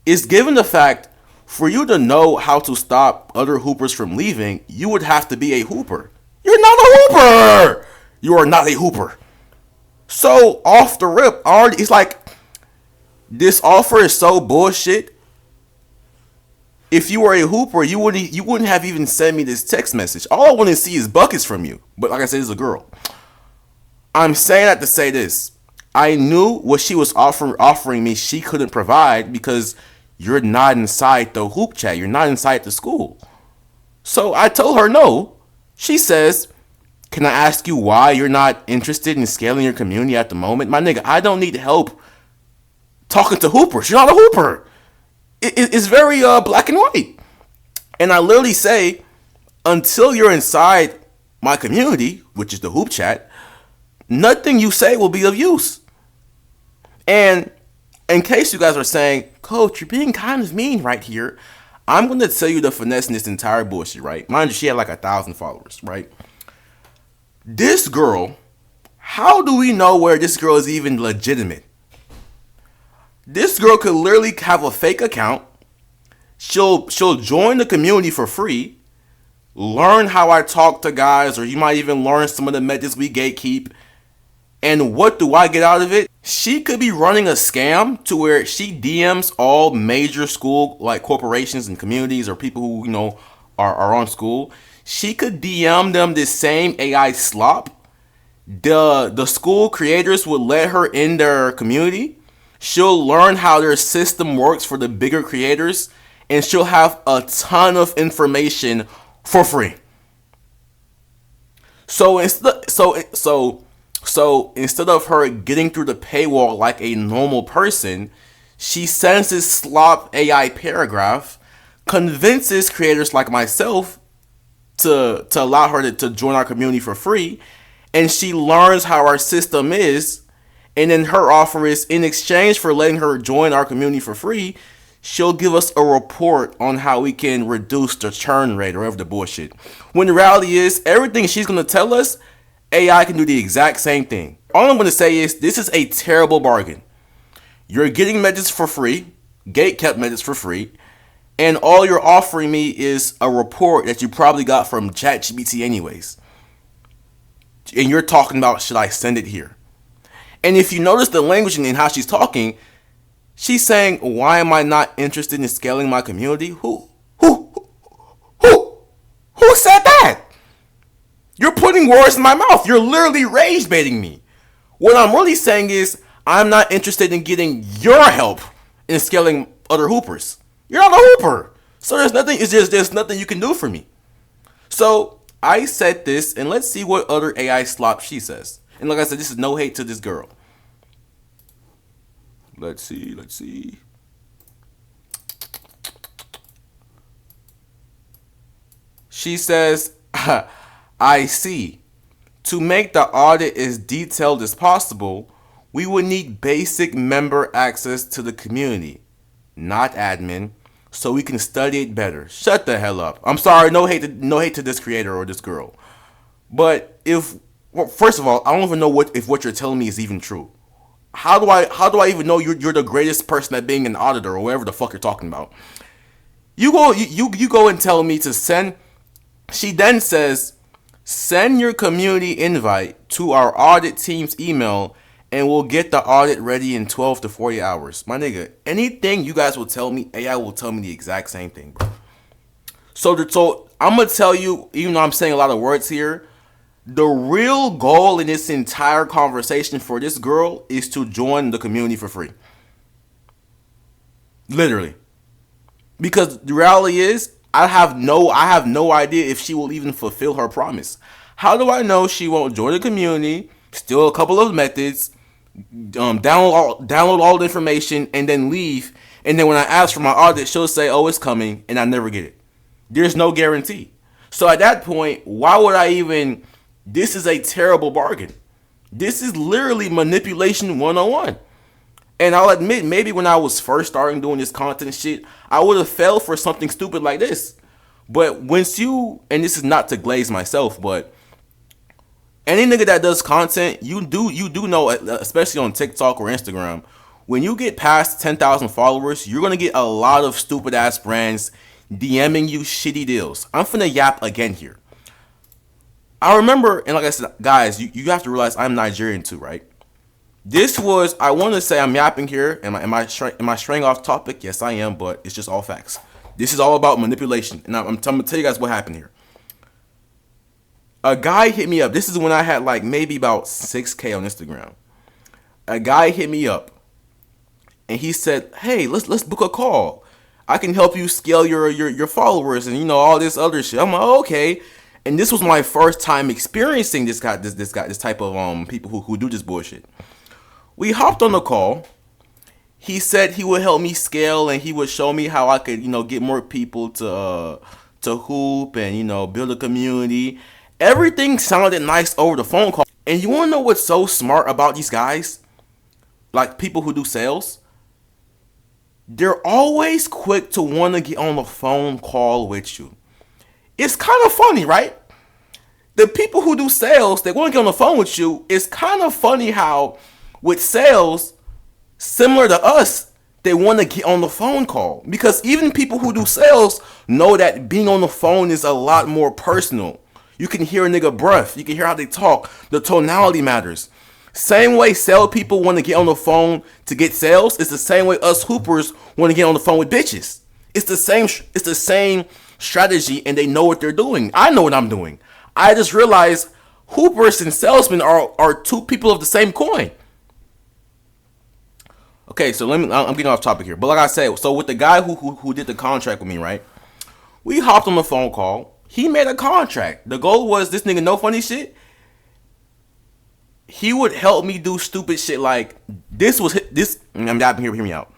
is, given the fact, for you to know how to stop other hoopers from leaving, you would have to be a hooper. You're not a hooper. You are not a hooper. So off the rip, already, it's like, this offer is so bullshit. If you were a hooper, you wouldn't have even sent me this text message. All I want to see is buckets from you. But like I said, it's a girl. I'm saying that to say this. I knew what she was offering me she couldn't provide, because you're not inside the hoop chat. You're not inside the school. So I told her no. She says, can I ask you why you're not interested in scaling your community at the moment? My nigga, I don't need help talking to hoopers. You're not a hooper. It's very black and white. And I literally say, until you're inside my community, which is the hoop chat, nothing you say will be of use. And in case you guys are saying, Coach, you're being kind of mean right here, I'm going to tell you the finesse in this entire bullshit, right? Mind you, she had like 1,000 followers, right? This girl, how do we know where this girl is even legitimate? This girl could literally have a fake account. She'll join the community for free, learn how I talk to guys, or you might even learn some of the methods we gatekeep. And what do I get out of it? She could be running a scam to where she DMs all major school, like corporations and communities, or people who are on school. She could DM them this same AI slop. The school creators would let her in their community. She'll learn how their system works for the bigger creators, and she'll have a ton of information for free. So instead of her getting through the paywall like a normal person, she sends this slop AI paragraph, convinces creators like myself to allow her to join our community for free, and she learns how our system is. And then her offer is, in exchange for letting her join our community for free, she'll give us a report on how we can reduce the churn rate or whatever the bullshit. When the reality is, everything she's going to tell us AI can do the exact same thing. All I'm going to say is this is a terrible bargain. You're getting messages for free, gate kept messages for free, and all you're offering me is a report that you probably got from ChatGPT anyways. And you're talking about, should I send it here? And if you notice the language and how she's talking, she's saying, why am I not interested in scaling my community? Who said that? You're putting words in my mouth. You're literally rage baiting me. What I'm really saying is, I'm not interested in getting your help in scaling other hoopers. You're not a hooper. So there's nothing you can do for me. So I said this, and let's see what other AI slop she says. And like I said, this is no hate to this girl. Let's see. She says, I see. To make the audit as detailed as possible, we would need basic member access to the community, not admin, so we can study it better. Shut the hell up. I'm sorry, no hate to this creator or this girl. But first of all, I don't even know if what you're telling me is even true. How do I even know you're the greatest person at being an auditor or whatever the fuck you're talking about? You go and tell me to send. She then says, send your community invite to our audit team's email and we'll get the audit ready in 12 to 40 hours. My nigga, anything you guys will tell me, AI will tell me the exact same thing, bro. So I'm going to tell you, even though I'm saying a lot of words here, the real goal in this entire conversation for this girl is to join the community for free. Literally. Because the reality is, I have no idea if she will even fulfill her promise. How do I know she won't join the community, steal a couple of methods, download all the information, and then leave? And then when I ask for my audit, she'll say, "Oh, it's coming," and I never get it. There's no guarantee. So at that point, why would I even? This is a terrible bargain. This is literally manipulation 101. And I'll admit, maybe when I was first starting doing this content shit, I would have fell for something stupid like this. But once you, and this is not to glaze myself, but any nigga that does content, you do know, especially on TikTok or Instagram, when you get past 10,000 followers, you're going to get a lot of stupid ass brands DMing you shitty deals. I'm finna yap again here. I remember, and like I said, guys, you have to realize I'm Nigerian too, right? This was, I want to say I'm yapping here. Am I straying off topic? Yes, I am, but it's just all facts. This is all about manipulation. And I'm going to tell you guys what happened here. A guy hit me up. This is when I had like maybe about 6K on Instagram. A guy hit me up. And he said, hey, let's book a call. I can help you scale your followers and, you know, all this other shit. I'm like, oh, okay. And this was my first time experiencing this type of people who do this bullshit. We hopped on the call. He said he would help me scale and he would show me how I could, you know, get more people to hoop and, you know, build a community. Everything sounded nice over the phone call. And you want to know what's so smart about these guys? Like people who do sales? They're always quick to want to get on the phone call with you. It's kind of funny, right? The people who do sales, they want to get on the phone with you. It's kind of funny how with sales, similar to us, they want to get on the phone call. Because even people who do sales know that being on the phone is a lot more personal. You can hear a nigga breath. You can hear how they talk. The tonality matters. Same way sales people want to get on the phone to get sales, it's the same way us hoopers want to get on the phone with bitches. It's the same strategy, and they know what they're doing. I know what I'm doing. I just realized hoopers and salesmen are two people of the same coin. Okay, so I'm getting off topic here. But like I said, so with the guy who did the contract with me, right? We hopped on the phone call. He made a contract. The goal was this nigga, no funny shit. He would help me do stupid shit like this. I'm not here. Hear me out.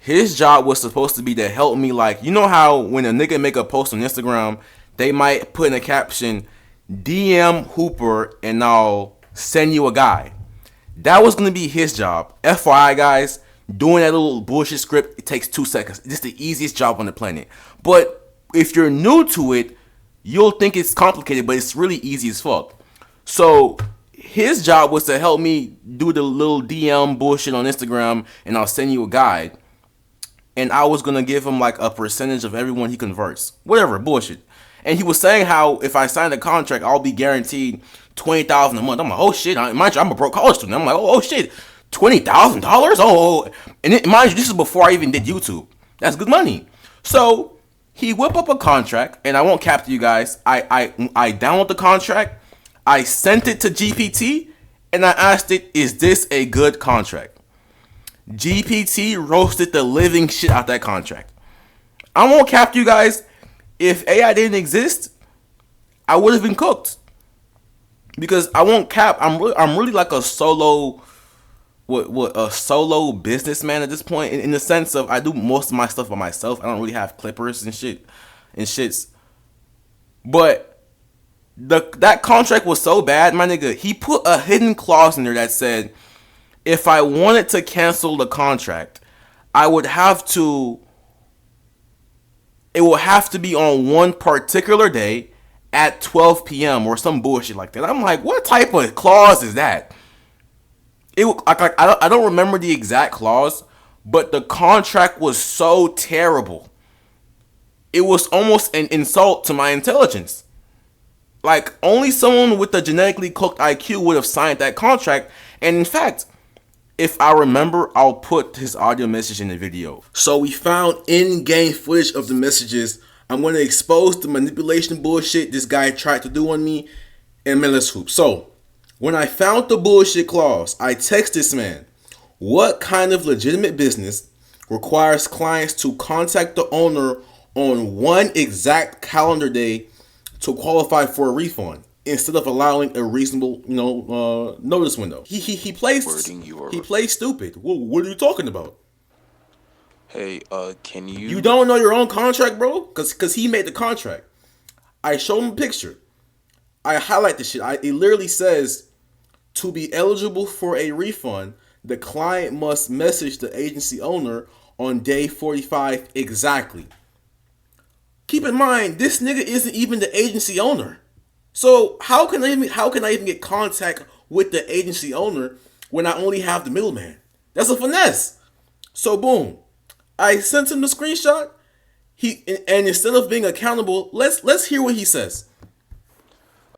His job was supposed to be to help me, like, you know how when a nigga make a post on Instagram, they might put in a caption, DM Hooper and I'll send you a guy. That was going to be his job. FYI, guys, doing that little bullshit script, it takes 2 seconds. It's the easiest job on the planet. But if you're new to it, you'll think it's complicated, but it's really easy as fuck. So his job was to help me do the little DM bullshit on Instagram, and I'll send you a guide. And I was gonna give him like a percentage of everyone he converts, whatever bullshit. And he was saying how if I sign a contract, I'll be guaranteed $20,000 a month. I'm like, oh shit! Mind you, I'm a broke college student. I'm like, oh shit, $20,000? Oh, and mind you, this is before I even did YouTube. That's good money. So he whipped up a contract, and I won't cap to you guys. I downloaded the contract, I sent it to GPT, and I asked it, is this a good contract? GPT roasted the living shit out that contract. I won't cap to you guys. If AI didn't exist, I would have been cooked. Because I won't cap. I'm really like a solo businessman at this point, in the sense of I do most of my stuff by myself. I don't really have clippers and shits. But that contract was so bad, my nigga. He put a hidden clause in there that said, if I wanted to cancel the contract, it would have to be on one particular day at 12 p.m. or some bullshit like that. I'm like, what type of clause is that? I don't remember the exact clause, but the contract was so terrible. It was almost an insult to my intelligence. Like, only someone with a genetically cooked IQ would have signed that contract. And in fact, if I remember, I'll put his audio message in the video. So we found in-game footage of the messages. I'm going to expose the manipulation bullshit this guy tried to do on me and Mellis Hoop. So, when I found the bullshit clause, I text this man, what kind of legitimate business requires clients to contact the owner on one exact calendar day to qualify for a refund, instead of allowing a reasonable, notice window? He plays stupid. What are you talking about? Hey, can you... You don't know your own contract, bro? Cause he made the contract. I show him a picture. I highlight the shit. It literally says, to be eligible for a refund, the client must message the agency owner on day 45 exactly. Keep in mind, this nigga isn't even the agency owner. So how can I even get contact with the agency owner when I only have the middleman? That's a finesse. So boom, I sent him the screenshot. And instead of being accountable, let's hear what he says.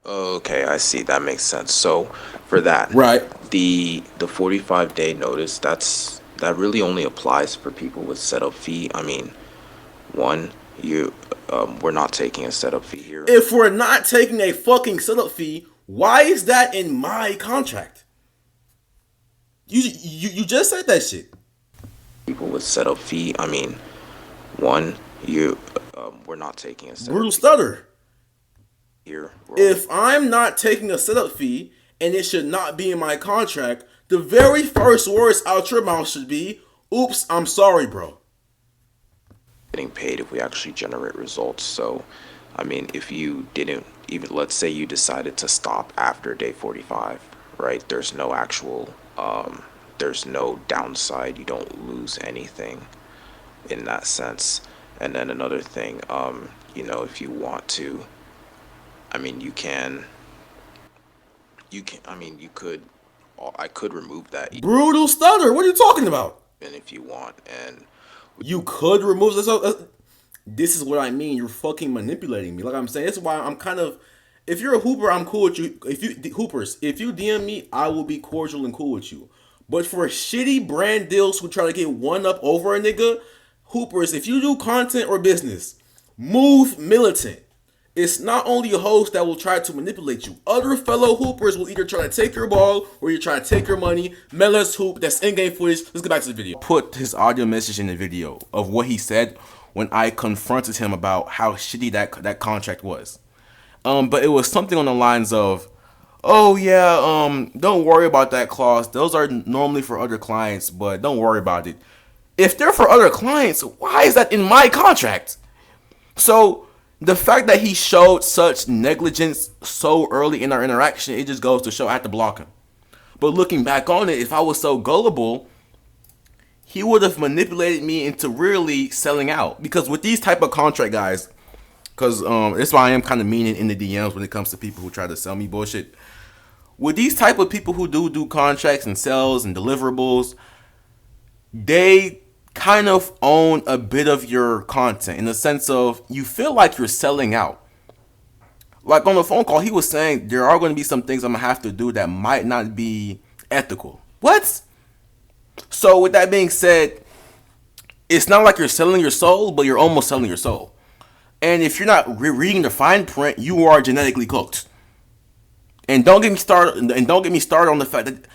Okay, I see. That makes sense. So for that, right, the 45-day notice, that really only applies for people with setup fee. I mean, we're not taking a setup fee here. If we're not taking a fucking setup fee, why is that in my contract? You just said that shit. People with setup fee. I mean, we're not taking a setup Brutal stutter. Here. If I'm not taking a setup fee and it should not be in my contract, the very first words out your mouth should be, oops, I'm sorry, bro. Getting paid if we actually generate results. So, I mean, if you didn't even, let's say you decided to stop after day 45, right? There's no actual, there's no downside. You don't lose anything in that sense. And then another thing, if you want to, I mean, I could remove that. Brutal stutter. What are you talking about? And if you want, and you could remove this. This is what I mean. You're fucking manipulating me. Like I'm saying, that's why I'm kind of. If you're a hooper, I'm cool with you. If you DM me, I will be cordial and cool with you. But for shitty brand deals who try to get one up over a nigga, hoopers, if you do content or business, move militant. It's not only a host that will try to manipulate you. Other fellow hoopers will either try to take your ball or you try to take your money. Mellis Hoop, that's in-game footage. Let's get back to the video. Put his audio message in the video of what he said when I confronted him about how shitty that contract was. But it was something on the lines of, oh yeah, don't worry about that clause. Those are normally for other clients, but don't worry about it. If they're for other clients, why is that in my contract? So the fact that he showed such negligence so early in our interaction, it just goes to show I had to block him. But looking back on it, if I was so gullible, he would have manipulated me into really selling out. Because with these type of contract guys, because that's why I am kind of mean in the DMs when it comes to people who try to sell me bullshit. with these type of people who do contracts and sales and deliverables, they kind of own a bit of your content in the sense of you feel like you're selling out. Like on the phone call, he was saying there are going to be some things I'm going to have to do that might not be ethical. What? So with that being said, it's not like you're selling your soul, but you're almost selling your soul. And if you're not reading the fine print, you are genetically cooked. And don't get me started. And don't get me started on the fact that.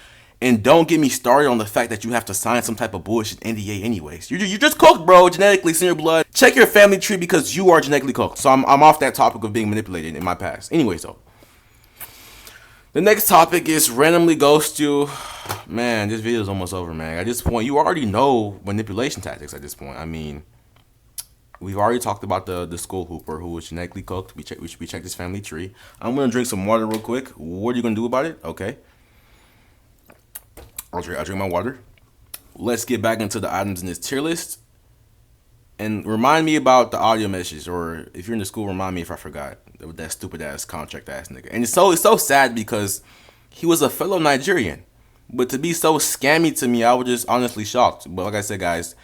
And don't get me started on the fact that you have to sign some type of bullshit NDA anyways. You're just cooked, bro. Genetically, it's in your blood. Check your family tree because you are genetically cooked. So I'm off that topic of being manipulated in my past. Anyways, though. The next topic is randomly ghost you. Man, this video is almost over, man. At this point, you already know manipulation tactics at this point. I mean, we've already talked about the school hooper who was genetically cooked. We checked his family tree. I'm going to drink some water real quick. What are you going to do about it? Okay. I'll drink my water. Let's get back into the items in this tier list. And remind me about the audio message, or if you're in the school, remind me if I forgot. That stupid ass contract ass nigga. And it's so sad because he was a fellow Nigerian. But to be so scammy to me, I was just honestly shocked. But like I said, guys,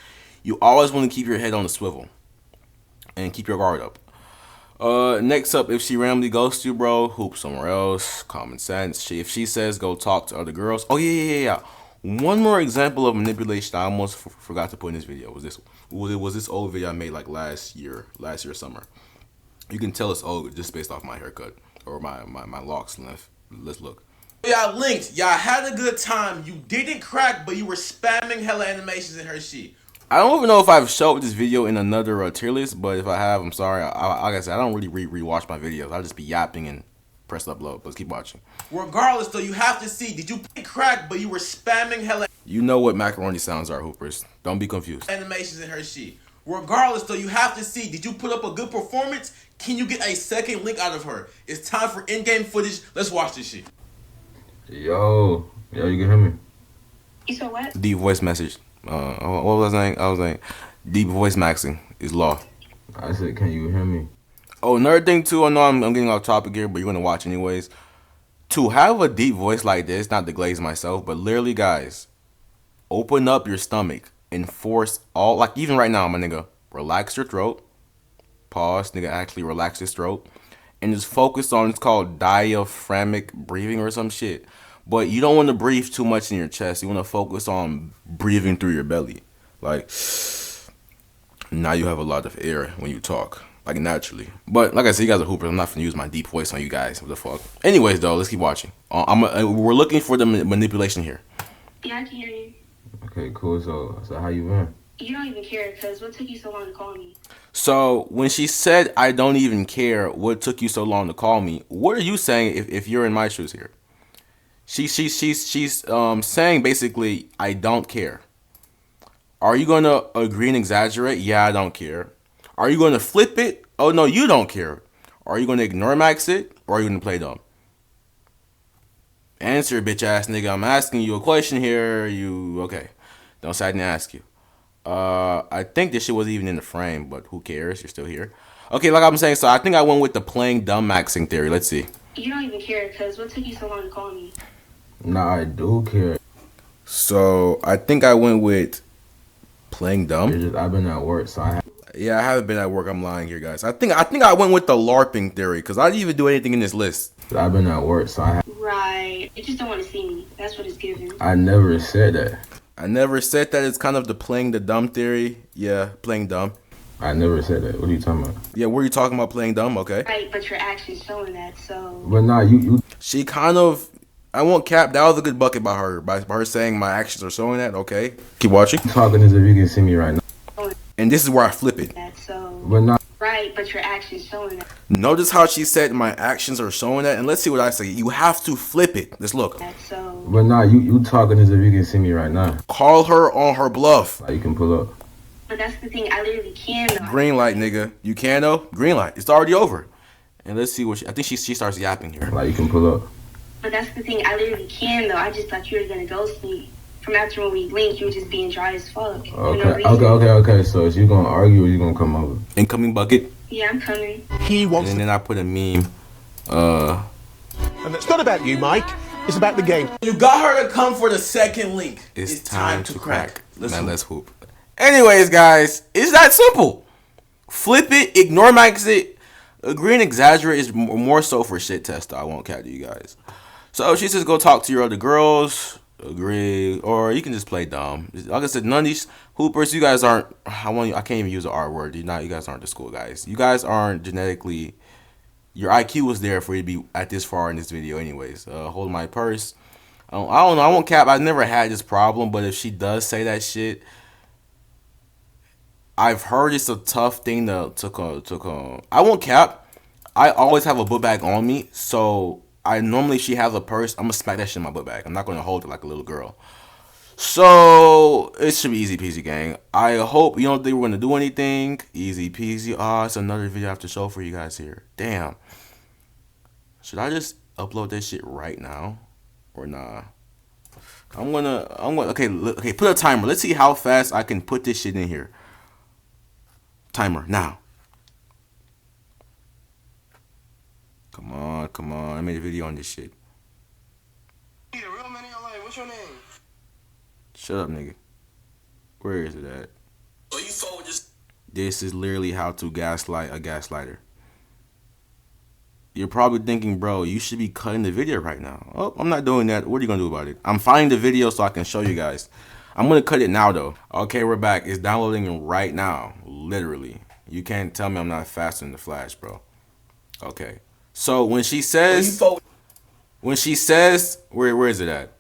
you always want to keep your head on the swivel. And keep your guard up. Next up, if she randomly ghosts you, bro, hoop somewhere else. Common sense. If she says go talk to other girls. Oh, yeah. One more example of manipulation I almost forgot to put in this video was this old video I made like last year summer. You can tell it's old just based off my haircut or my locks length. Let's look. Y'all linked. Y'all had a good time. You didn't crack, but you were spamming hella animations in her shit. I don't even know if I've showed this video in another tier list, but if I have, I'm sorry. Like I said, I don't really rewatch my videos. I'll just be yapping and press upload. Let's keep watching. Regardless, though, you have to see. Did you crack, but you were spamming hella... You know what macaroni sounds are, hoopers. Don't be confused. Animations in her shit. Regardless, though, you have to see. Did you put up a good performance? Can you get a second link out of her? It's time for in-game footage. Let's watch this shit. Yo, you can hear me? You saw what? Deep voice message. What was I saying? I was saying deep voice maxing is law. I said, can you hear me? Oh, another thing too, I know I'm getting off topic here, but you're gonna watch anyways. To have a deep voice like this, not to glaze myself, but literally, guys, open up your stomach and force all, like even right now, my nigga, relax your throat. Pause, nigga, actually relax his throat. And just focus on, it's called diaphragmatic breathing or some shit. But you don't want to breathe too much in your chest. You want to focus on breathing through your belly. Like, now you have a lot of air when you talk. Like, naturally. But, like I said, you guys are hoopers. I'm not going to use my deep voice on you guys. What the fuck? Anyways, though, let's keep watching. We're looking for the manipulation here. Yeah, I can hear you. Okay, cool. So how you been? You don't even care, because what took you so long to call me? So, when she said, I don't even care, what took you so long to call me, what are you saying if you're in my shoes here? She's saying basically, I don't care. Are you going to agree and exaggerate? Yeah, I don't care. Are you going to flip it? Oh, no, you don't care. Are you going to ignore max it? Or are you going to play dumb? Answer, bitch ass nigga. I'm asking you a question here. Okay. Don't say I didn't ask you. I think this shit wasn't even in the frame, but who cares? You're still here. Okay, like I'm saying, so I think I went with the playing dumb maxing theory. Let's see. You don't even care, because what took you so long to call me? Nah, I do care. So I think I went with playing dumb. I've been at work, so I haven't been at work. I'm lying here, guys. I think I went with the LARPing theory because I didn't even do anything in this list. I've been at work, so Right. They just don't want to see me. That's what it's giving. I never said that. I never said that. It's kind of the playing the dumb theory. Yeah, playing dumb. I never said that. What are you talking about? Yeah, were you talking about playing dumb? Okay. Right, but your actions showing that, so... But nah, you... She kind of... I won't cap. That was a good bucket by her. By her saying my actions are showing that. Okay. Keep watching. Talking as if you can see me right now. And this is where I flip it. That, so... But nah... Right, but your actions showing that. Notice how she said my actions are showing that. And let's see what I say. You have to flip it. Let's look. That, so... But nah, you talking as if you can see me right now. Call her on her bluff. Like you can pull up. But that's the thing. I literally can, though. Green light, nigga. You can, though? Green light. It's already over. And let's see what I think she starts yapping here. Like you can pull up. But that's the thing. I literally can, though. I just thought you were going to ghost me. From after when we linked, you were just being dry as fuck. Okay. So is you going to argue or you going to come over? Incoming bucket. Yeah, I'm coming. He wants And then I put a meme. And it's not about you, Mike. It's about the game. You got her to come for the second link. It's time to crack. Let's hoop. Anyways, guys, it's that simple. Flip it, ignore my exit. Agree and exaggerate is more so for shit test. I won't cat to you guys. So she says go talk to your other girls. Agree, or you can just play dumb. Like I said, none of these hoopers, you guys aren't. I can't even use the R word. You guys aren't the school guys. You guys aren't genetically. Your IQ was there for you to be at this far in this video, anyways. Hold my purse. I don't know. I won't cap. I've never had this problem, but if she does say that shit, I've heard it's a tough thing to I won't cap. I always have a book bag on me, so she has a purse. I'm gonna smack that shit in my book bag. I'm not gonna hold it like a little girl. So it should be easy peasy, gang. I hope you don't think we're gonna do anything. Easy peasy. Oh, it's another video I have to show for you guys here. Damn. Should I just upload this shit right now, or nah? I'm gonna. Okay. Put a timer. Let's see how fast I can put this shit in here. Timer now. Come on. I made a video on this shit. What's your name? Shut up, nigga. Where is it at? This is literally how to gaslight a gaslighter. You're probably thinking, bro, you should be cutting the video right now. Oh, I'm not doing that. What are you gonna do about it? I'm finding the video so I can show you guys. I'm gonna cut it now though. Okay, we're back. It's downloading right now. Literally. You can't tell me I'm not faster than the Flash, bro. Okay. So when she says, where is it at?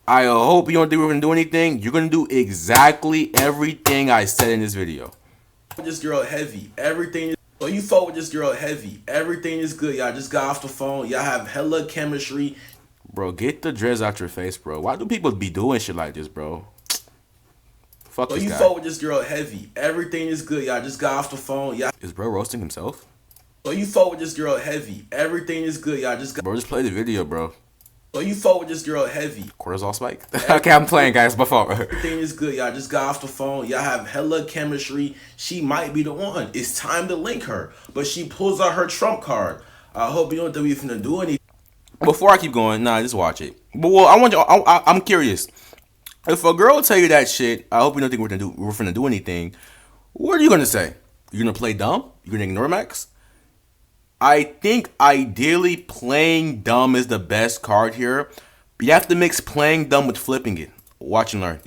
I hope you don't think we're gonna do anything. You're gonna do exactly everything I said in this video. This girl heavy. Everything. So you fought with this girl heavy. Everything is good. Y'all just got off the phone. Y'all have hella chemistry. Bro, get the dreads out your face, bro. Why do people be doing shit like this, bro? Fuck this guy. So you fought with this girl heavy. Everything is good. Y'all just got off the phone. Y'all. Is bro roasting himself? So you fought with this girl heavy. Everything is good. Y'all just got. Bro, just play the video, bro. So you fought with this girl heavy. Cortisol spike? Okay, I'm playing, guys. My fault. Everything is good. Y'all just got off the phone. Y'all have hella chemistry. She might be the one. It's time to link her. But she pulls out her trump card. I hope you don't think we're finna do anything. Before I keep going, nah, just watch it. But well, I want you. I'm curious. If a girl tell you that shit, I hope you don't think we're finna do anything. What are you gonna say? You're gonna play dumb? You're gonna ignore Max? I think ideally playing dumb is the best card here. But you have to mix playing dumb with flipping it. Watch and learn.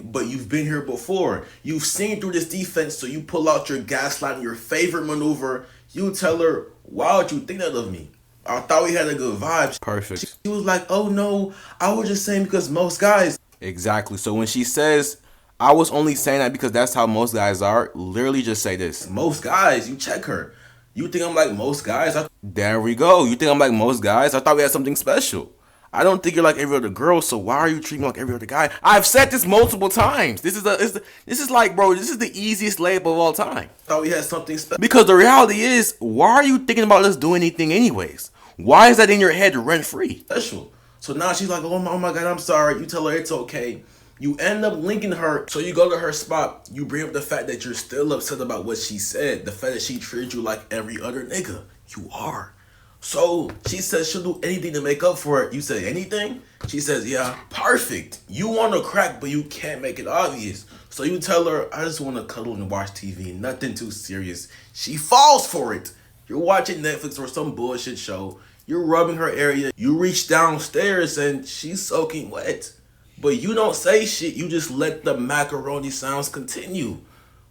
But you've been here before. You've seen through this defense, so you pull out your gaslight, your favorite maneuver. You tell her, why would you think that of me? I thought we had a good vibe. Perfect. She was like, oh no, I was just saying because most guys. Exactly. So when she says, I was only saying that because that's how most guys are, literally just say this. Most guys, you check her. You think I'm like most guys? There we go. You think I'm like most guys? I thought we had something special. I don't think you're like every other girl, so why are you treating me like every other guy? I've said this multiple times. This is like, bro, this is the easiest layup of all time. Thought we had something special. Because the reality is, why are you thinking about us doing anything anyways? Why is that in your head rent free? Special. So now she's like, oh my God, I'm sorry. You tell her it's okay. You end up linking her, so you go to her spot, you bring up the fact that you're still upset about what she said, the fact that she treated you like every other nigga. You are. So she says she'll do anything to make up for it. You say anything? She says, yeah, perfect. You want to crack, but you can't make it obvious. So you tell her, I just want to cuddle and watch TV, nothing too serious. She falls for it. You're watching Netflix or some bullshit show. You're rubbing her area. You reach downstairs and she's soaking wet. But you don't say shit, you just let the macaroni sounds continue.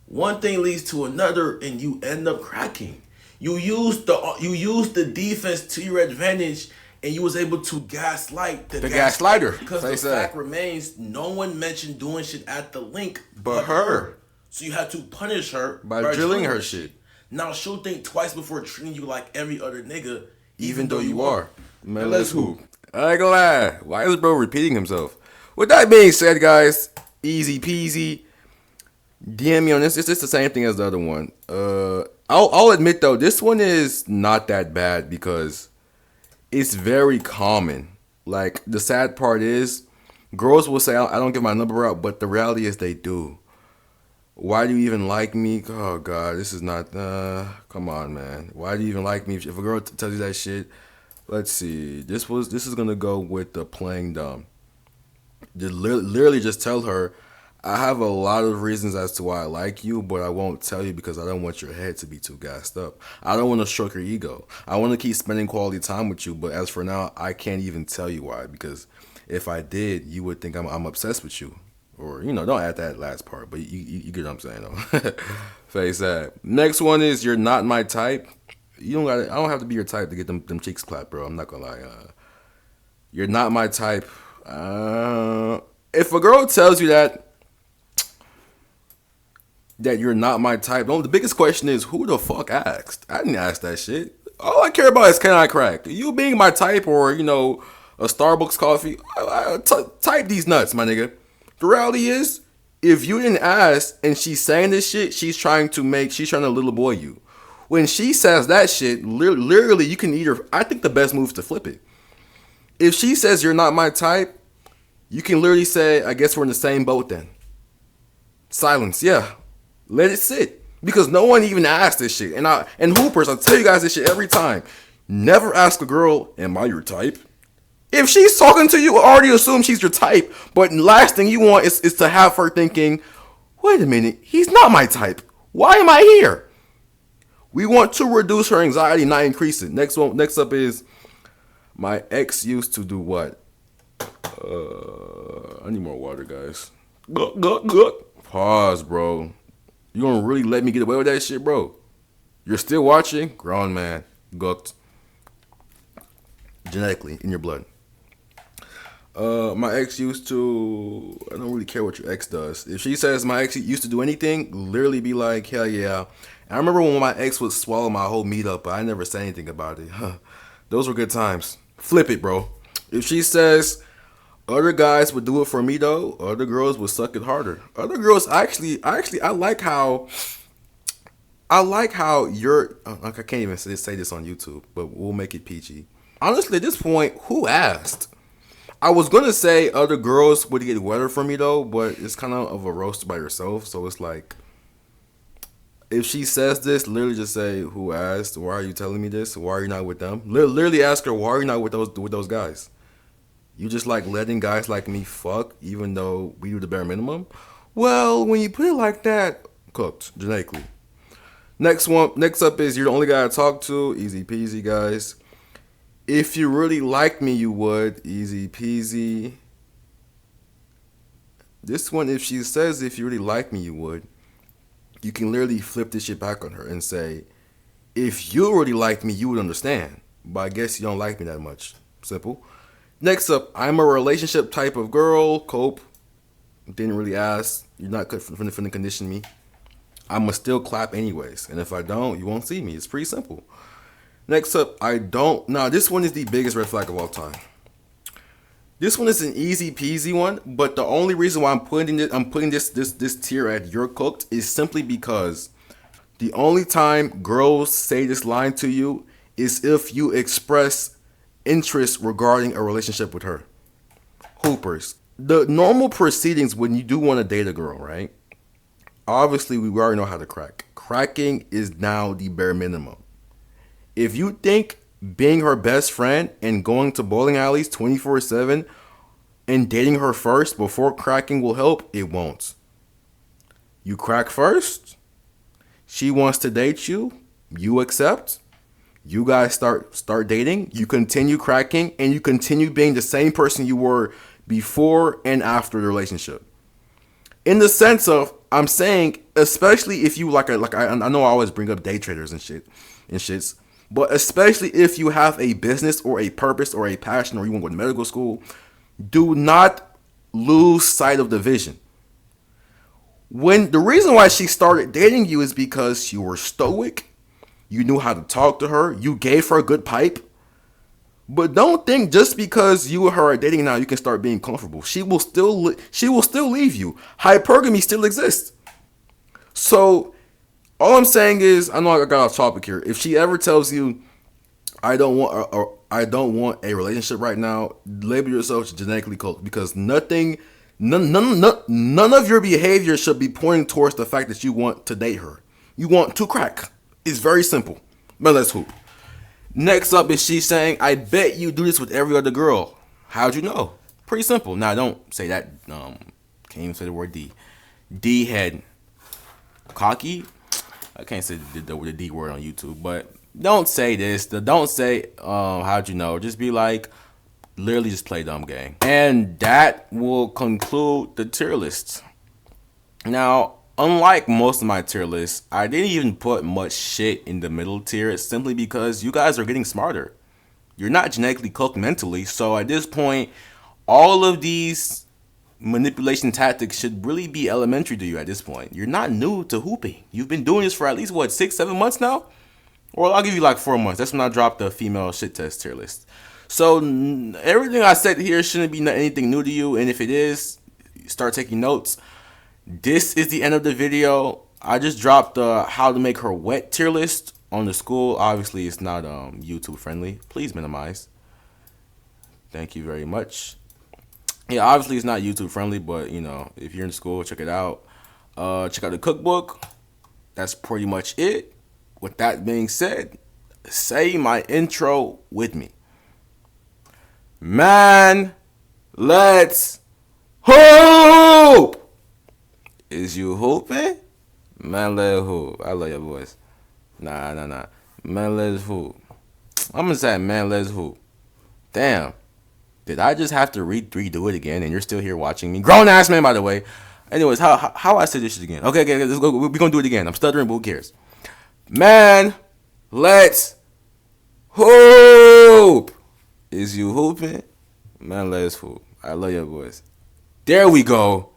One thing leads to another and you end up cracking. You use the defense to your advantage and you was able to gaslight the gaslighter. Because the fact remains, no one mentioned doing shit at the link but her. So you had to punish her by drilling her shit. Now she'll think twice before treating you like every other nigga, even though you are. Man, let's hoop. I ain't gonna lie. Why is bro repeating himself? With that being said, guys, easy peasy. DM me on this. It's just the same thing as the other one. I'll admit though, this one is not that bad because it's very common. Like the sad part is, girls will say I don't give my number out, but the reality is they do. Why do you even like me? Oh God, this is not. Come on, man. Why do you even like me? If a girl tells you that shit, Let's see. This is gonna go with the playing dumb. Literally just tell her, I have a lot of reasons as to why I like you, but I won't tell you because I don't want your head to be too gassed up. I don't want to stroke your ego. I want to keep spending quality time with you, but as for now, I can't even tell you why, because if I did, you would think I'm obsessed with you. Or, don't add that last part, but you get what I'm saying, though. Face that. Next one is, you're not my type. I don't have to be your type to get them cheeks clapped, bro. I'm not gonna lie. You're not my type. If a girl tells you that you're not my type, the biggest question is, who the fuck asked? I didn't ask that shit. All I care about is, can I crack? You being my type, or, a Starbucks coffee, type these nuts, my nigga. The reality is, if you didn't ask and she's saying this shit, she's trying to little boy you. When she says that shit, literally, you can either, I think the best move is to flip it. If she says you're not my type, you can literally say, I guess we're in the same boat then. Silence, yeah. Let it sit. Because no one even asked this shit. And Hoopers, I tell you guys this shit every time. Never ask a girl, am I your type? If she's talking to you, already assume she's your type. But last thing you want is to have her thinking, wait a minute, he's not my type. Why am I here? We want to reduce her anxiety, not increase it. Next up is, my ex used to do what? I need more water, guys. Pause, bro. You gonna really let me get away with that shit, bro? You're still watching? Grown man. Gucked. Genetically, in your blood. My ex used to, I don't really care what your ex does. If she says my ex used to do anything, literally be like, hell yeah. And I remember when my ex would swallow my whole meetup, but I never said anything about it. Those were good times. Flip it, bro. If she says, other guys would do it for me though, other girls would suck it harder. Other girls, actually, I like how you're, I can't even say this on YouTube, but we'll make it PG. Honestly, at this point, who asked? I was going to say other girls would get wetter for me though, but it's kind of a roast by yourself. So it's like, if she says this, literally just say, who asked? Why are you telling me this? Why are you not with them? Literally ask her, why are you not with those guys? You just like letting guys like me fuck, even though we do the bare minimum? Well, when you put it like that, cooked, genetically. Next up is, you're the only guy I talk to. Easy peasy, guys. If you really liked me, you would. Easy peasy. This one, if she says if you really like me, you would, you can literally flip this shit back on her and say, if you really liked me, you would understand. But I guess you don't like me that much. Simple. Next up, I'm a relationship type of girl. Cope. Didn't really ask. You're not finna condition me. I'ma still clap anyways. And if I don't, you won't see me. It's pretty simple. Next up, now this one is the biggest red flag of all time. This one is an easy peasy one, but the only reason why I'm putting this tier at you're cooked is simply because the only time girls say this line to you is if you express interest regarding a relationship with her. Hoopers. The normal proceedings when you do want to date a girl, right? Obviously, we already know how to crack. Cracking is now the bare minimum. If you think being her best friend and going to bowling alleys 24/7 and dating her first before cracking will help, it won't. You crack first. She wants to date you. You accept. You guys start dating. You continue cracking, and you continue being the same person you were before and after the relationship. In the sense of, I'm saying, especially if you I know I always bring up day traders and shits. But especially if you have a business or a purpose or a passion, or you want to go to medical school, do not lose sight of the vision. When the reason why she started dating you is because you were stoic, you knew how to talk to her, you gave her a good pipe. But don't think just because you and her are dating now, you can start being comfortable. She will still leave you. Hypergamy still exists. So all I'm saying is, I know I got off topic here. If she ever tells you, I don't want a relationship right now, label yourself genetically cooked, because none of your behavior should be pointing towards the fact that you want to date her. You want to crack. It's very simple. But let's hoop. Next up is she saying, I bet you do this with every other girl. How'd you know? Pretty simple. Now, don't say that. Can't even say the word D. D head. Cocky? I can't say the D word on YouTube, but don't say this. Don't say, how'd you know? Just be like, literally just play dumb game. And that will conclude the tier list. Now, unlike most of my tier lists, I didn't even put much shit in the middle tier simply because you guys are getting smarter. You're not genetically cooked mentally, so at this point, all of these manipulation tactics should really be elementary to you at this point. You're not new to hooping. You've been doing this for at least, 6-7 months now? Or I'll give you like 4 months. That's when I dropped the female shit test tier list. So everything I said here shouldn't be anything new to you, and if it is, start taking notes. This is the end of the video. I just dropped the how to make her wet tier list on the school. Obviously, it's not YouTube friendly. Please minimize. Thank you very much. Yeah, obviously it's not YouTube friendly, but you know, if you're in school, check it out. Check out the cookbook. That's pretty much it. With that being said, say my intro with me. Man, let's hoop! Is you hooping? Man, let's hoop. I love your voice. Nah. Man, let's hoop. I'm gonna say, man, let's hoop. Damn. Did I just have to redo it again and you're still here watching me? Grown ass man, by the way. Anyways, how I say this shit again? Okay, let's go. We're gonna do it again. I'm stuttering, but who cares? Man, let's hoop. Is you hooping? Man, let's hoop. I love your voice. There we go.